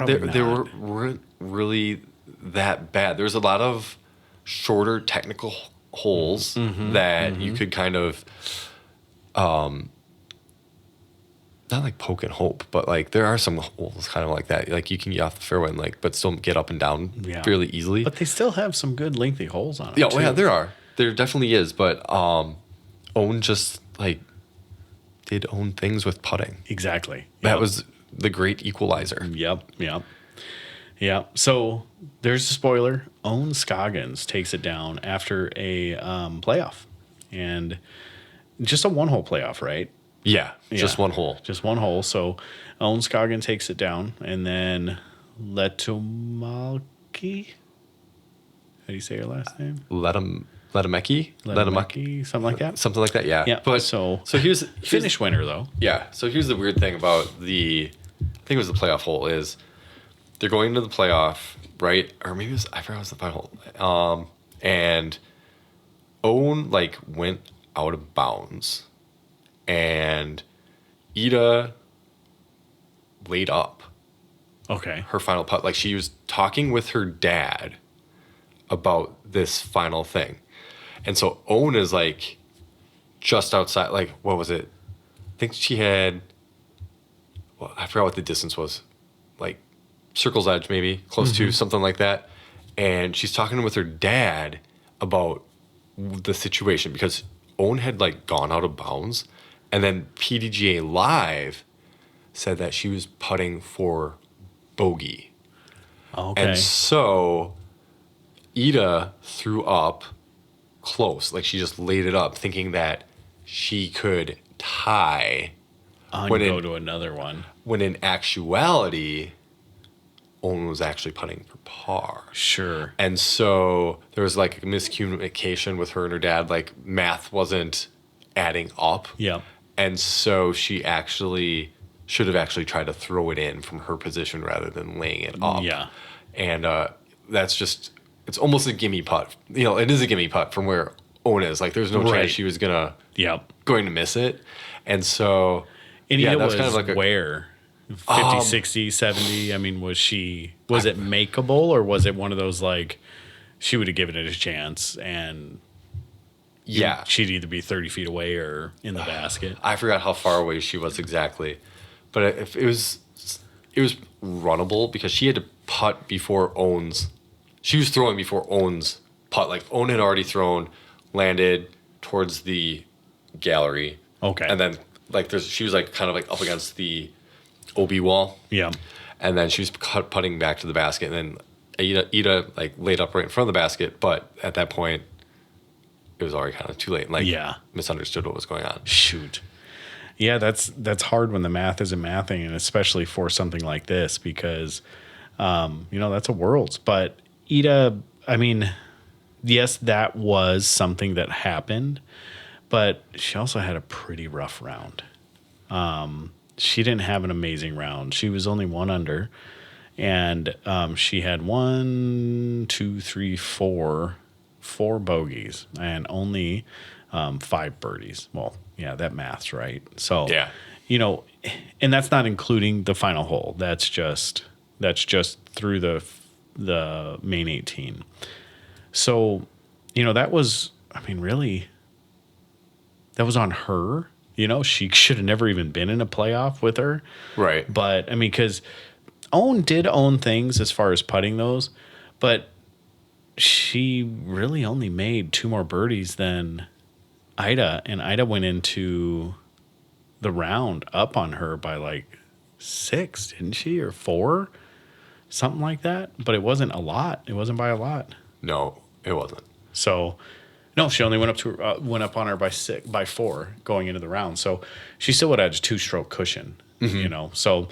weren't really that bad. There's a lot of shorter technical holes that you could kind of, not like poke and hope, but like there are some holes kind of like that. Like you can get off the fairway and but still get up and down fairly easily. But they still have some good lengthy holes on it. Yeah, yeah, there are. There definitely is. But Owen just did own things with putting. Exactly. Yep. That was the great equalizer. Yep. So there's a spoiler. Owen Scoggins takes it down after a playoff, and just a one-hole playoff, right? Yeah, just one hole. Just one hole. So Owen Scoggins takes it down, and then Letomalki. How do you say your last name? Letamecki, something like that. Something like that. Yeah. Yeah. But so here's finish winner though. Yeah. So here's the weird thing about I think it was the playoff hole is they're going into the playoff, right? Or maybe I forgot it was the final hole. And Owen went out of bounds, and Ida laid up. Okay. Her final putt. She was talking with her dad about this final thing. And so Owen is just outside, what was it? I think she had, I forgot what the distance was. Circle's edge maybe, close to, something like that. And she's talking with her dad about the situation because Owen had gone out of bounds. And then PDGA Live said that she was putting for bogey. Okay. And so Ida threw up close. She just laid it up thinking that she could tie. Go to another one. When in actuality, Owen was actually putting for par. Sure. And so there was a miscommunication with her and her dad. Math wasn't adding up. Yeah. And so she should have tried to throw it in from her position rather than laying it up. Yeah. And that's just, it's almost a gimme putt. It is a gimme putt from where Owen is. There's no chance she was going to miss it. And so, and that was kind of where? 50, 60, 70? I mean, was it makeable, or was it one of those she would have given it a chance and she'd either be 30 feet away or in the basket? I forgot how far away she was exactly. But it was runnable because she had to putt before Owen's. She was throwing before Owen's putt. Owen had already thrown, landed towards the gallery. Okay. And then she was kind of up against the OB wall. Yeah. And then she was putting back to the basket, and then Ida laid up right in front of the basket, but at that point it was already kind of too late. Misunderstood what was going on. Shoot. Yeah, that's hard when the math isn't mathing, and especially for something like this because that's a worlds. But Ida, I mean, yes, that was something that happened, but she also had a pretty rough round. She didn't have an amazing round. She was only 1 under, and she had 4 bogeys and only 5 birdies. Well, yeah, that math's right. So, yeah, and that's not including the final hole. That's just through the main 18. So, that was, I mean, really, that was on her. She should have never even been in a playoff with her. Right. But, I mean, because Owen did own things as far as putting those, but she really only made 2 more birdies than Ida, and Ida went into the round up on her by like 6, didn't she, or 4, something like that. But it wasn't a lot. It wasn't by a lot. No, it wasn't. So, no, she only went up on her by 4 going into the round. So she still would have had a 2-stroke cushion, So,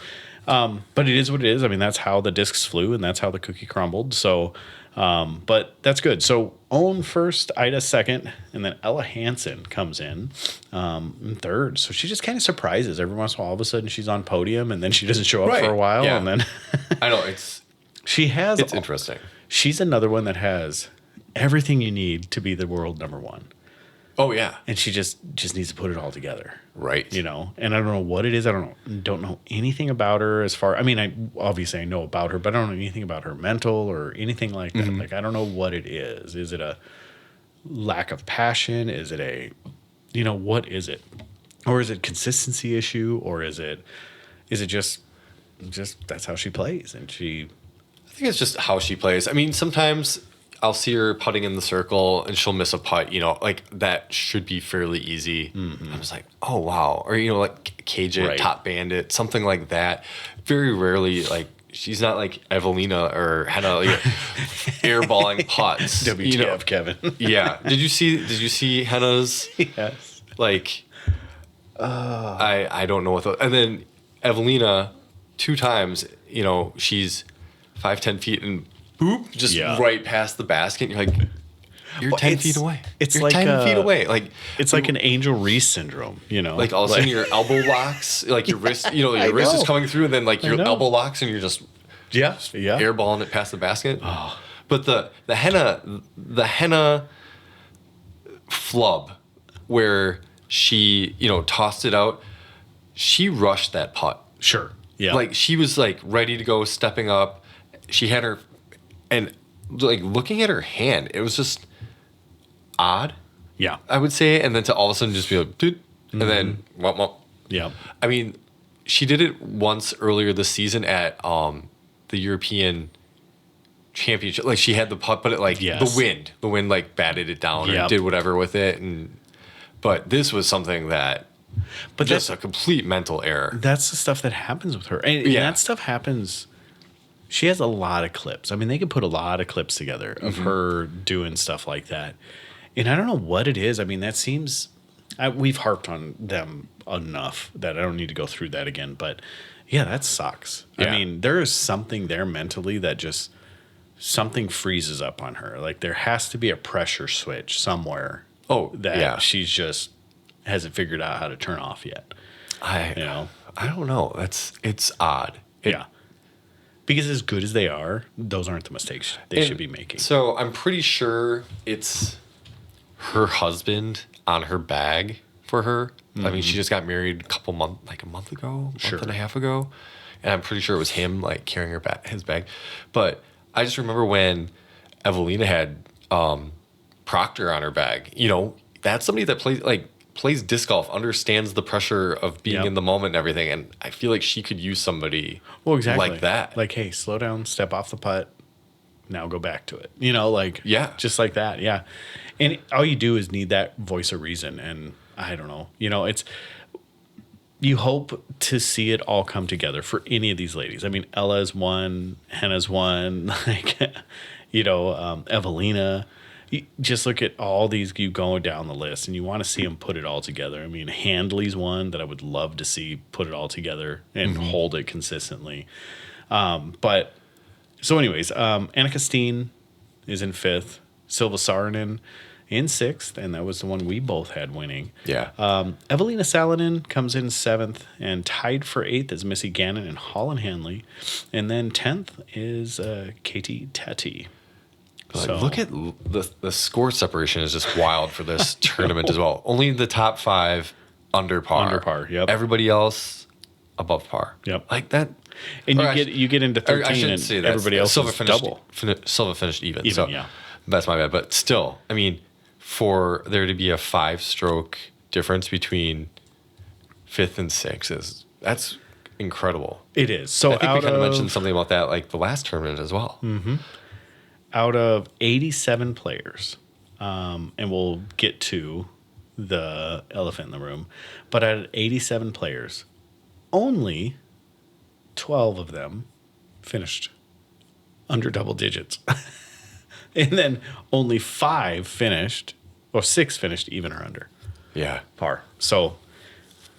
but it is what it is. I mean, that's how the discs flew, and that's how the cookie crumbled. So, but that's good. So Owen first, Ida second, and then Ella Hansen comes in third. So she just kind of surprises every once in a while. All of a sudden, she's on podium, and then she doesn't show up for a while, yeah. and then I know it's interesting. She's another one that has everything you need to be the world number one. Oh yeah, and she just needs to put it all together, right? And I don't know what it is. I don't know anything about her. As far, I mean, I know about her, but I don't know anything about her mental or anything like that. Like, I don't know what it is. Is it a lack of passion? Is it a, what is it? Or is it consistency issue? Or is it just that's how she plays, and she. I think it's just how she plays. I mean, sometimes I'll see her putting in the circle and she'll miss a putt, like that should be fairly easy. Mm-hmm. I was like, oh, wow. Or, like Cage It, Top Bandit, something like that. Very rarely, like, she's not like Evelina or Henna, like, airballing putts. WTF, Kevin. Yeah. Did you see Henna's? Yes. Like, I don't know what and then Evelina, 2 times, she's 5-10 feet and boop, just right past the basket. You're like, you're 10 feet away. It's you're like 10 feet away. Like, it's like an Angel Reese syndrome, Like all of a sudden your elbow locks, like your wrist, your wrist is coming through, and then like your elbow locks, and you're just airballing it past the basket. Oh. But the henna flub where she tossed it out, she rushed that putt. Sure. Yeah. Like she was like ready to go, stepping up. She had her, and like looking at her hand, it was just odd. Yeah. I would say. And then to all of a sudden just be like, dude, and then, Yeah. I mean, she did it once earlier this season at the European Championship. Like she had the putt, but it like the wind like batted it down or did whatever with it. But this was something that, but just a complete mental error. That's the stuff that happens with her. And that stuff happens. She has a lot of clips. I mean, they could put a lot of clips together of her doing stuff like that. And I don't know what it is. I mean, that seems... we've harped on them enough that I don't need to go through that again. But, yeah, that sucks. Yeah. I mean, there is something there mentally that just... Something freezes up on her. Like, there has to be a pressure switch somewhere. She's just hasn't figured out how to turn off yet. I don't know. It's odd. Because as good as they are, those aren't the mistakes they should be making. So I'm pretty sure it's her husband on her bag for her. I mean, she just got married a month ago, month and a half ago. And I'm pretty sure it was him like carrying his bag. But I just remember when Evelina had Proctor on her bag. That's somebody that plays disc golf, understands the pressure of being in the moment and everything. And I feel like she could use somebody like that. Like, hey, slow down, step off the putt, now go back to it. Just like that. Yeah. And all you do is need that voice of reason. And I don't know, you hope to see it all come together for any of these ladies. I mean, Ella's one, Henna's one, Evelina. You just look at all these, you going down the list, and you want to see them put it all together. I mean, Handley's one that I would love to see put it all together and hold it consistently. But so anyways, Annika Steen is in 5th, Silva Saarinen in 6th, and that was the one we both had winning. Yeah. Evelina Salonen comes in 7th, and tied for 8th is Missy Gannon and Holland Hanley. And then 10th is Katie Teti. So. Look at the score separation is just wild for this tournament as well. Only the top 5 under par. Under par, yep. Everybody else above par. Yep. Like that. And you get into 13 and everybody else Silva is finished, double. Silva finished even. Even, so, yeah. That's my bad. But still, I mean, for there to be a 5-stroke difference between 5th and 6th that's incredible. It is. So I think we kind of mentioned something about that like the last tournament as well. Out of 87 players, and we'll get to the elephant in the room, but out of 87 players, only 12 of them finished under double digits. And then only 5 finished, or 6 finished even or under Yeah. par. So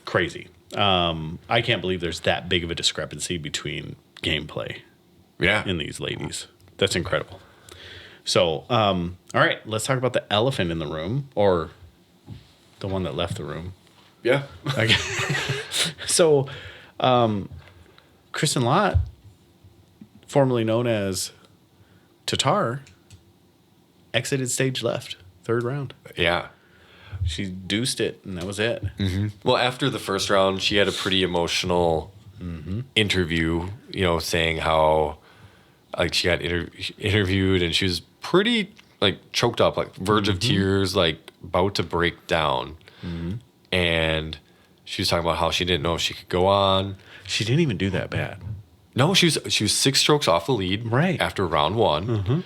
crazy. I can't believe there's that big of a discrepancy between gameplay Yeah. in these ladies. That's incredible. So, all right, let's talk about the elephant in the room, or the one that left the room. Yeah. Okay. So, Kristen Lott, formerly known as Tatar, exited stage left, 3rd round. Yeah. She deuced it, and that was it. Well, after the first round, she had a pretty emotional interview, saying how like she got interviewed and she was pretty like choked up, like verge of tears, like about to break down. And she was talking about how she didn't know if she could go on. She didn't even do that bad. No, she was 6 strokes off the lead Right. after round 1.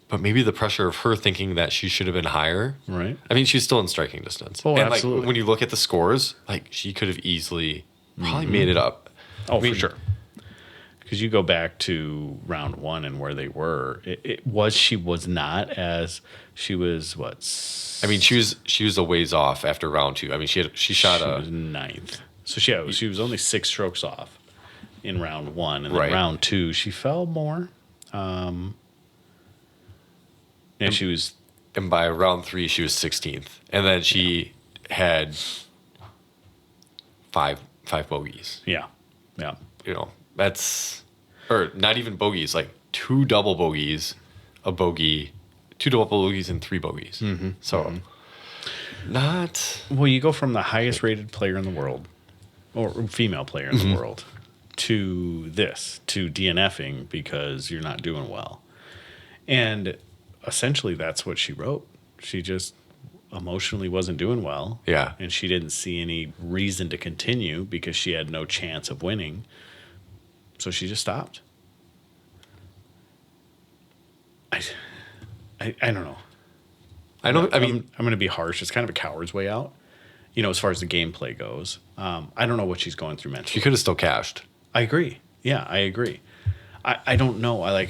But maybe the pressure of her thinking that she should have been higher. Right. I mean, she's still in striking distance. Oh, and absolutely. like when you look at the scores, like she could have easily probably made it up. Oh, for sure. Because you go back to round 1 and where they were, she was not, as she was I mean, she was a ways off after round 2. I mean, she was 9th. So she was only 6 strokes off in round 1, and then Right. round 2 she fell more. And she was and by round 3 she was 16th, and then she had five bogeys. yeah. That's, or not even bogeys, like 2 double bogeys, a bogey, 2 double bogeys and 3 bogeys. So not. Well, you go from the highest rated player in the world, or female player in the world, to DNFing because you're not doing well. And essentially that's what she wrote. She just emotionally wasn't doing well. Yeah. And she didn't see any reason to continue because she had no chance of winning. So she just stopped. I don't know. I mean, I'm going to be harsh. It's kind of a coward's way out, as far as the gameplay goes. I don't know what she's going through mentally. she could have still cashed. I agree. Yeah, I agree. I don't know.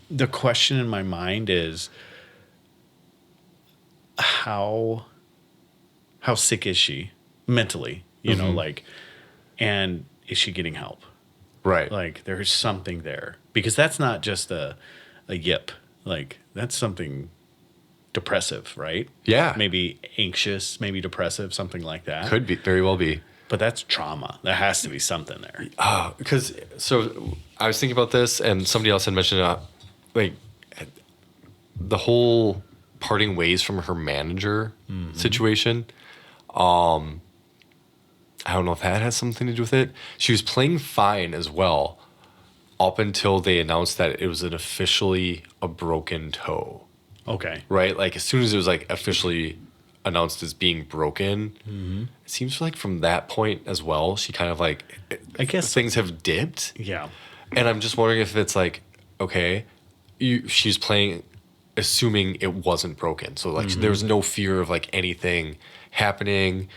The question in my mind is how sick is she mentally? And is she getting help? Right. Like, there's something there, because that's not just a yip. Like, that's something depressive, right? Yeah. Maybe anxious, maybe depressive, something like that. Could be, very well be. But that's trauma. There has to be something there. Because so I was thinking about this, and somebody else had mentioned like the whole parting ways from her manager situation. I don't know if that has something to do with it. She was playing fine as well up until they announced that it was officially a broken toe. Okay. Right? Like as soon as it was like officially announced as being broken, it seems like from that point as well, she kind of like, I guess things have dipped. Yeah. And I'm just wondering if it's like, okay, she's playing assuming it wasn't broken. So like there was no fear of like anything happening.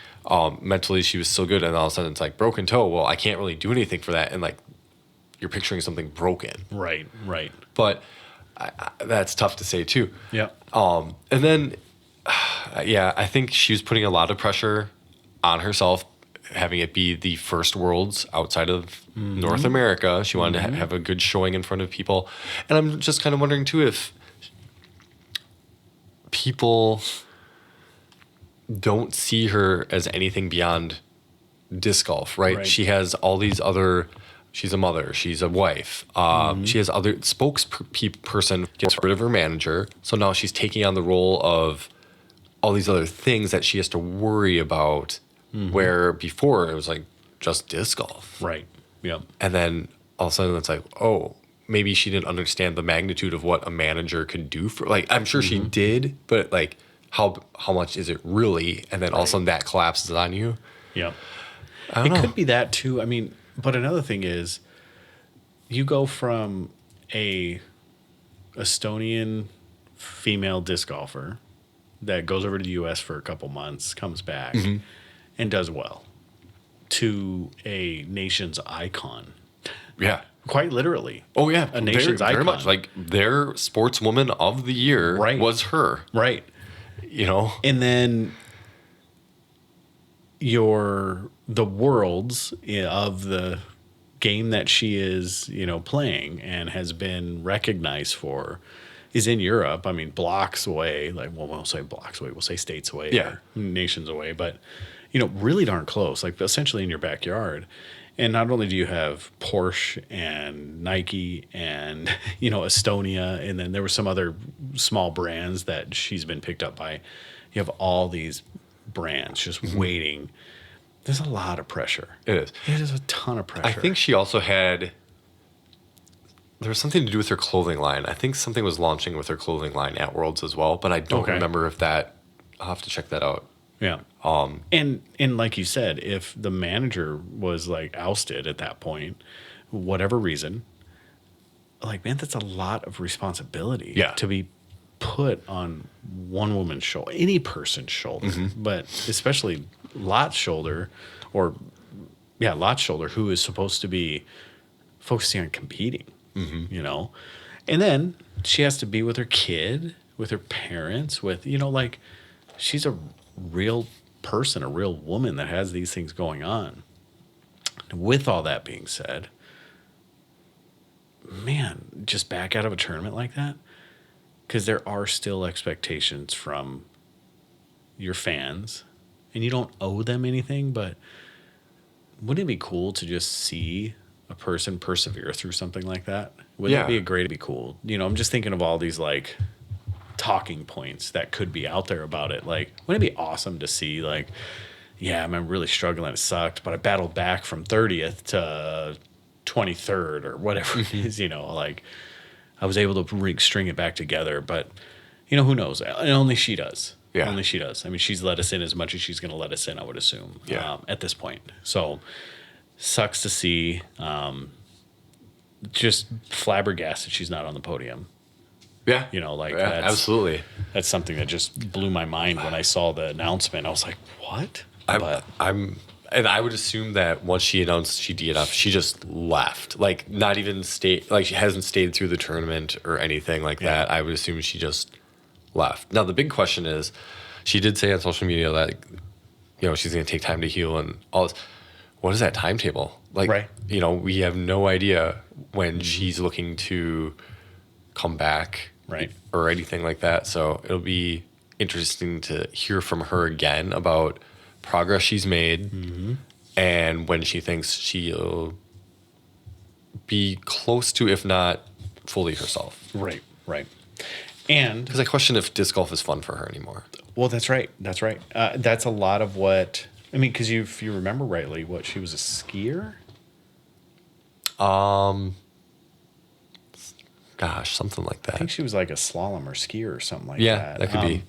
Mentally she was still good, and all of a sudden it's like broken toe. Well, I can't really do anything for that. And like you're picturing something broken. Right. But that's tough to say too. Yeah. And then, yeah, I think she was putting a lot of pressure on herself, having it be the first Worlds outside of North America. She wanted to have a good showing in front of people. And I'm just kind of wondering too if people don't see her as anything beyond disc golf, right? She has all these other. She's a mother. She's a wife. She has other spokesperson, gets rid of her manager. So now she's taking on the role of all these other things that she has to worry about, where before it was like just disc golf. Right. Yep. And then all of a sudden it's like, oh, maybe she didn't understand the magnitude of what a manager can do for, like, I'm sure she did, but like how much is it really? And then all of a sudden that collapses on you. Yeah. I don't It know. could be that too. I mean, but another thing is you go from a Estonian female disc golfer that goes over to the US for a couple months, comes back and does well, to a nation's icon. Yeah. Quite literally. Oh yeah, A nation's very icon. much. Like their sportswoman of the year Right. was her. Right. You know, And then the worlds of the game that she is, playing and has been recognized for is in Europe. I mean, blocks away, like, well, we won't say blocks away, we'll say states away, Yeah. or nations away, but, really darn close, like essentially in your backyard. And not only do you have Porsche and Nike and, Estonia, and then there were some other small brands that she's been picked up by. You have all these brands just waiting. There's a lot of pressure. it is. It is a ton of pressure. I think she also had. There was something to do with her clothing line. I think something was launching with her clothing line at Worlds as well, but I don't Okay. remember if that. I'll have to check that out. Yeah. And like you said, if the manager was like ousted at that point, whatever reason, like, man, that's a lot of responsibility Yeah. to be put on one woman's shoulder, any person's shoulder, but especially Lot's shoulder, Lot's shoulder, who is supposed to be focusing on competing, and then she has to be with her kid, with her parents, with, like, she's a real person, a real woman that has these things going on. With all that being said, man, just back out of a tournament like that, because there are still expectations from your fans, and you don't owe them anything, but wouldn't it be cool to just see a person persevere through something like that? Wouldn't Yeah. it be cool? I'm just thinking of all these, like, talking points that could be out there about it. Like, wouldn't it be awesome to see, like, yeah, I'm really struggling, it sucked, but I battled back from 30th to 23rd or whatever it is, like, I was able to string it back together, but, who knows? And only she does. Yeah. Only she does. I mean, she's let us in as much as she's going to let us in, I would assume, Yeah. at this point. So, sucks to see. Just flabbergasted she's not on the podium. Yeah. Like, Yeah, absolutely. That's something that just blew my mind when I saw the announcement. I was like, what? And I would assume that once she announced she DNF'd, she just left. Like, not even stayed, like, she hasn't stayed through the tournament or anything like that. I would assume she just left. Now, the big question is, she did say on social media that, she's going to take time to heal and all this. What is that timetable? Like, Right. We have no idea when she's looking to come back. Right. Or anything like that. So it'll be interesting to hear from her again about progress she's made and when she thinks she'll be close to, if not fully herself. Right. And Because I question if disc golf is fun for her anymore. well, that's right. That's a lot of what I mean. Because if you remember rightly, she was a skier. Gosh, something like I think that. she was like a slalom or skier or something like Yeah, that. that could be.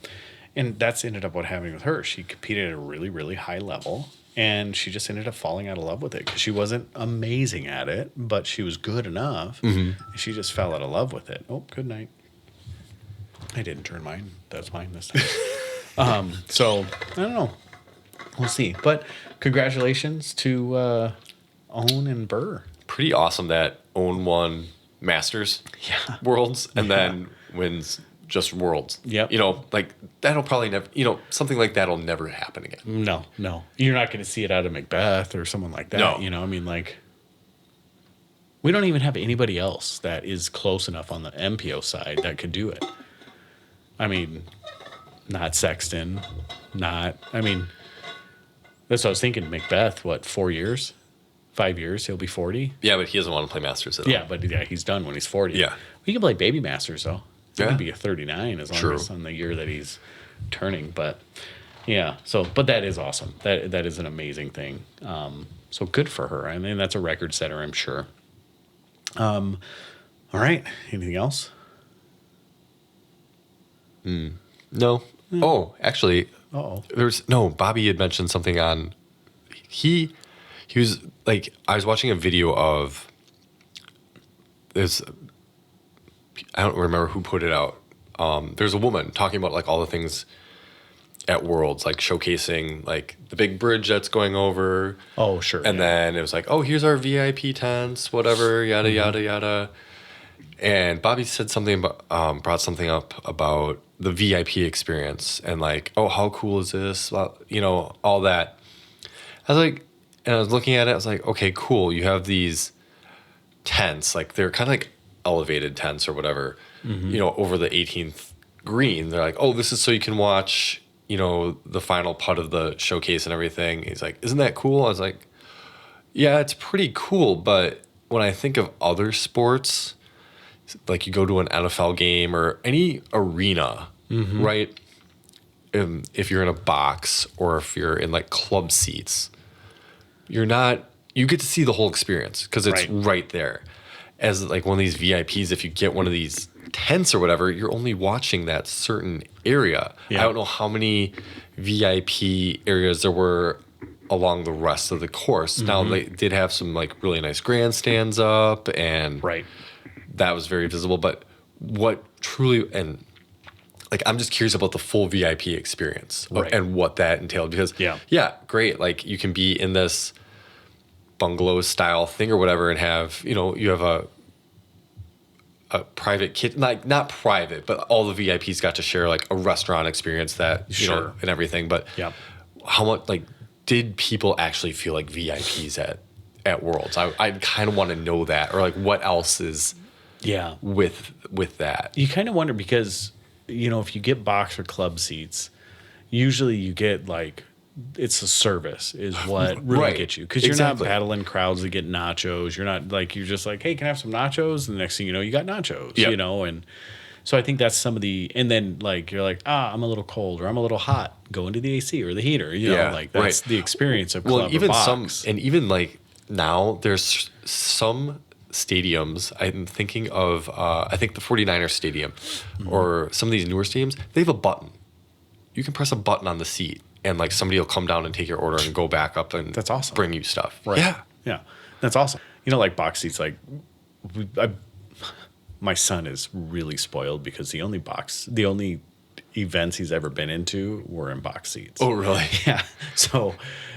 And that's ended up what happening with her. She competed at a really, really high level, and she just ended up falling out of love with it because she wasn't amazing at it, but she was good enough. And she just fell out of love with it. Oh, good night. I didn't turn mine. That's mine this time. So I don't know. We'll see. But congratulations to Owen and Burr. Pretty awesome that Owen won Masters Worlds and then wins just Worlds. Yep. Like that'll probably never, something like that'll never happen again. No. You're not going to see it out of Macbeth or someone like that. No. I mean, like, we don't even have anybody else that is close enough on the MPO side that could do it. I mean, not Sexton, that's what I was thinking. Macbeth, 4 years? 5 years? He'll be 40? Yeah, but he doesn't want to play Masters at all. Yeah, but he's done when he's 40. Yeah. He can play Baby Masters, though. He Yeah. can be a 39 as long True. as on the year that he's turning. But, yeah. But that is awesome. That is an amazing thing. So good for her. I mean, that's a record setter, I'm sure. All All right. Anything else? No. Oh, actually, Oh. Bobby had mentioned something on, he was like, I was watching a video of this, I don't remember who put it out. There's a woman talking about like all the things at Worlds, like showcasing like the big bridge that's going over. Oh, sure. And then it was like, oh, here's our VIP tents, whatever, yada, yada, yada. And Bobby said something about, brought something up about the VIP experience and like, oh, how cool is this? Well, you know, all that. I was like, and I was looking at it, I was like, okay, cool. You have these tents, like they're kind of like elevated tents or whatever, you know, over the 18th green. They're like, oh, this is so you can watch, you know, the final putt of the showcase and everything. He's like, isn't that cool? I was like, yeah, it's pretty cool. But when I think of other sports, like you go to an NFL game or any arena, right? If you're in a box or if you're in like club seats, you get to see the whole experience because it's right there. As like one of these VIPs, if you get one of these tents or whatever, you're only watching that certain area. Yeah. I don't know how many VIP areas there were along the rest of the course. Now they did have some like really nice grandstands up and that was very visible. But what truly, and like, I'm just curious about the full VIP experience and what that entailed because great. Like you can be in this bungalow style thing or whatever and have, you know, you have a private kitchen, like not private, but all the VIPs got to share like a restaurant experience that, you know, and everything. But how much, like, did people actually feel like VIPs at Worlds? I kind of want to know that, or like what else is with that. You kind of wonder because, you know, if you get box or club seats, usually you get like, it's a service is what really gets you because you're not battling crowds to get nachos. You're not like, you're just like, hey, can I have some nachos? And the next thing you know, you got nachos, you know? And so I think that's some of the, and then like, you're like, I'm a little cold or I'm a little hot, go into the AC or the heater, you know, like that's the experience of club even or box. and even like now there's some stadiums, I'm thinking of, I think the 49ers stadium or some of these newer stadiums, they have a button. You can press a button on the seat. And like somebody will come down and take your order and go back up and that's awesome. Bring you stuff. Yeah, that's awesome. You know, like box seats. Like, my son is really spoiled because the only events he's ever been into were in box seats. Oh, really? Yeah. So,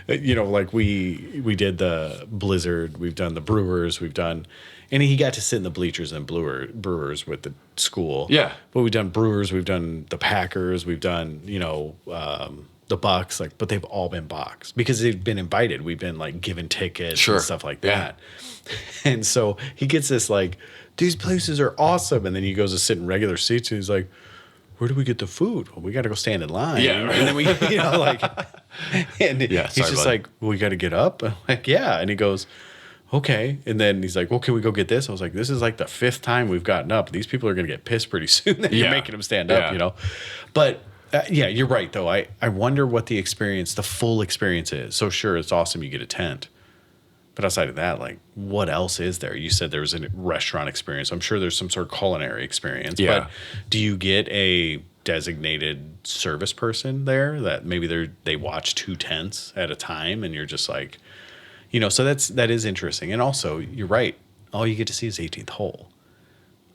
you know, like we did the Blizzard, we've done the Brewers, and he got to sit in the bleachers and Brewers with the school. Yeah. But we've done Brewers, we've done the Packers, we've done, you know, the Bucks, like, but they've all been boxed because they've been invited. We've been like given tickets and stuff like that. And so he gets this like, these places are awesome. And then he goes to sit in regular seats and he's like, where do we get the food? Well, we got to go stand in line. Yeah. And then we, you know, like, and he's just like, well, we got to get up. I'm like, yeah. And he goes, okay. And then he's like, well, can we go get this? I was like, this is like the 5th time we've gotten up. These people are going to get pissed pretty soon that you're making them stand up, you know? But you're right, though. I wonder what the full experience is. So sure, it's awesome you get a tent. But outside of that, like, what else is there? You said there was a restaurant experience. I'm sure there's some sort of culinary experience. Yeah. But do you get a designated service person there that maybe they watch 2 tents at a time and you're just like, you know, so that is interesting. And also, you're right. All you get to see is 18th hole.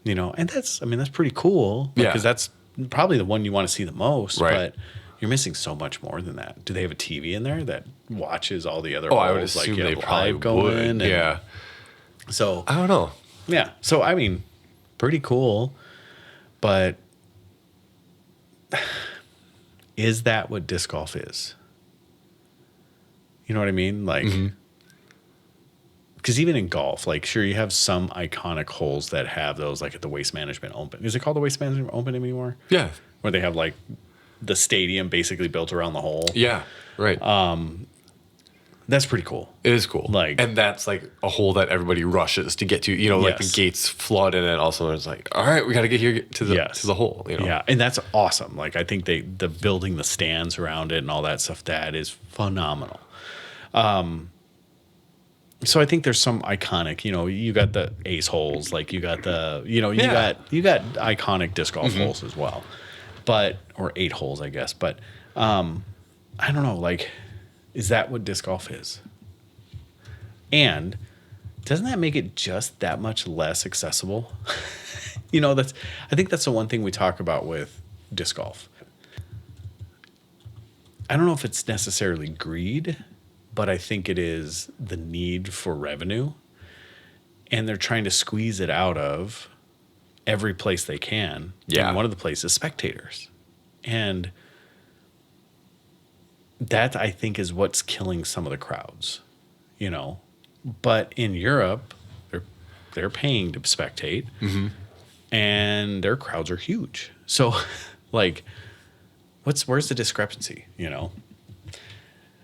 You know, and that's pretty cool. Because that's probably the one you want to see the most. Right. But you're missing so much more than that. Do they have a TV in there that watches all the other holes? I would assume like, they probably going would. So I don't know. Yeah. So I mean, pretty cool. But is that what disc golf is? You know what I mean? Like, because even in golf, like, sure, you have some iconic holes that have those, like at the Waste Management Open. Is it called the Waste Management Open anymore? Yeah. Where they have like the stadium basically built around the hole. Yeah. Right. That's pretty cool. It is cool. Like, and that's like a hole that everybody rushes to get to. You know, like the gates flood, and then also it's like, all right, we got to get here to the hole. You know? Yeah, and that's awesome. Like, I think the building the stands around it and all that stuff, that is phenomenal. So I think there's some iconic, you got the ace holes, like you got the, Yeah. you got iconic disc golf holes as well, or 8 holes, I guess. But I don't know, like, is that what disc golf is? And doesn't that make it just that much less accessible? I think that's the one thing we talk about with disc golf. I don't know if it's necessarily greed, but I think it is the need for revenue. And they're trying to squeeze it out of every place they can. Yeah. And one of the places is spectators. And that, I think, is what's killing some of the crowds, But in Europe, they're paying to spectate, and their crowds are huge. So, like, where's the discrepancy,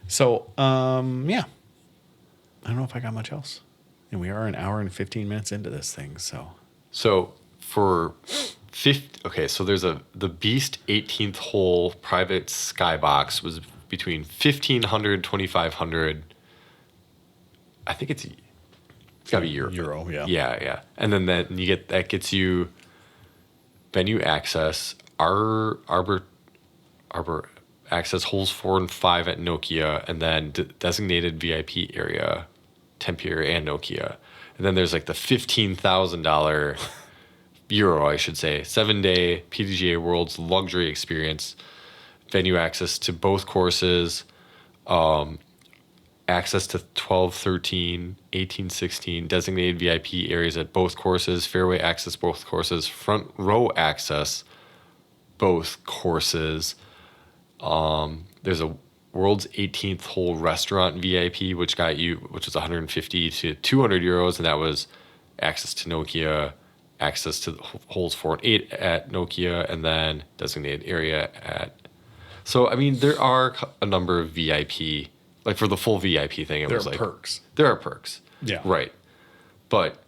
So, yeah. I don't know if I got much else. And we are an hour and 15 minutes into this thing, so. So for 50, okay, so there's the Beast 18th hole private skybox was between 1,500, 2,500. I think it's got to be Euro. Euro, yeah. Yeah. And then that gets you venue access, Arbor access holes 4 and 5 at Nokia, and then designated VIP area, Tempe area, and Nokia. And then there's like the $15,000 Euro, I should say, 7-day PDGA World's luxury experience, venue access to both courses, access to 12, 13, 18, 16, designated VIP areas at both courses, fairway access both courses, front row access both courses. There's a World's 18th hole restaurant VIP, which was 150 to 200 euros, and that was access to Nokia, access to holes 4 and 8 at Nokia, and then designated area at. So I mean, there are a number of VIP, like for the full VIP thing. There are perks. There are perks. Yeah. Right. But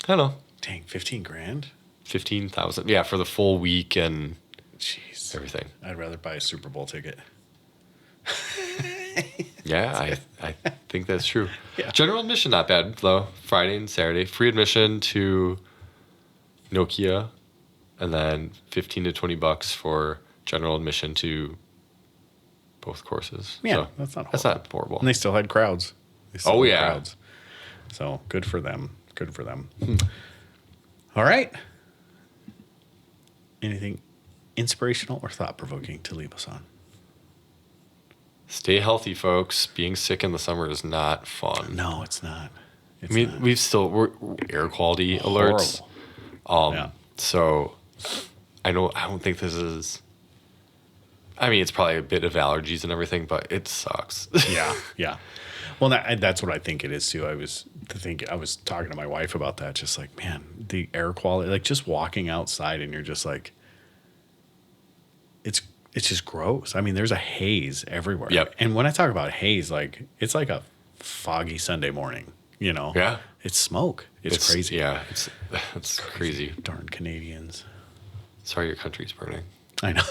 I don't know. Dang, 15 grand? 15,000. Yeah, for the full week and Jeez. everything. I'd rather buy a Super Bowl ticket. Yeah, I think that's true. Yeah. General admission, not bad, though. Friday and Saturday. Free admission to Nokia, and then 15 to 20 bucks for general admission to both courses. Yeah, so that's not horrible. And horrible. they still had crowds. Oh, yeah. Crowds. So good for them. Good for them. All right. Anything inspirational or thought-provoking to leave us on? Stay healthy, folks. Being sick in the summer is not fun. No, it's not. It's I mean, not. we're air quality alerts. Yeah. So I don't think this is. I mean, it's probably a bit of allergies and everything, but it sucks. Yeah. Well, that's what I think it is too. I was talking to my wife about that. Just like, man, the air quality, like just walking outside and you're just like, it's just gross. I mean, there's a haze everywhere. Yep. And when I talk about haze, like it's like a foggy Sunday morning. Yeah. It's smoke. It's crazy. Yeah, it's crazy. Darn Canadians. Sorry, your country's burning. I know.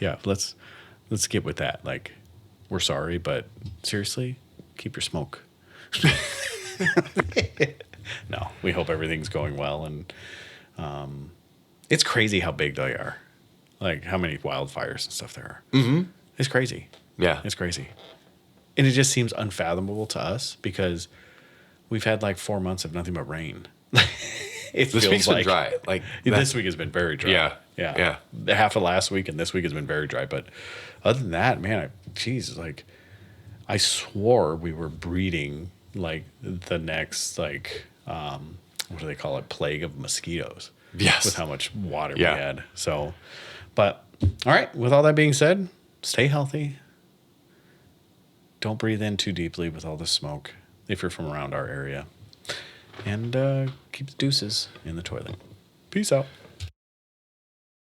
Yeah. Let's get with that. Like, we're sorry, but seriously, keep your smoke. No, we hope everything's going well, and it's crazy how big they are. Like how many wildfires and stuff there are. Mm-hmm. It's crazy. Yeah. It's crazy. And it just seems unfathomable to us because we've had like 4 months of nothing but rain. This week's been dry. Like this week has been very dry. Yeah. The half of last week and this week has been very dry. But other than that, man, like I swore we were breeding like the next like what do they call it? Plague of mosquitoes. Yes. With how much water we had. So, but all right. With all that being said, stay healthy. Don't breathe in too deeply with all the smoke if you're from around our area. And keep the deuces in the toilet. Peace out.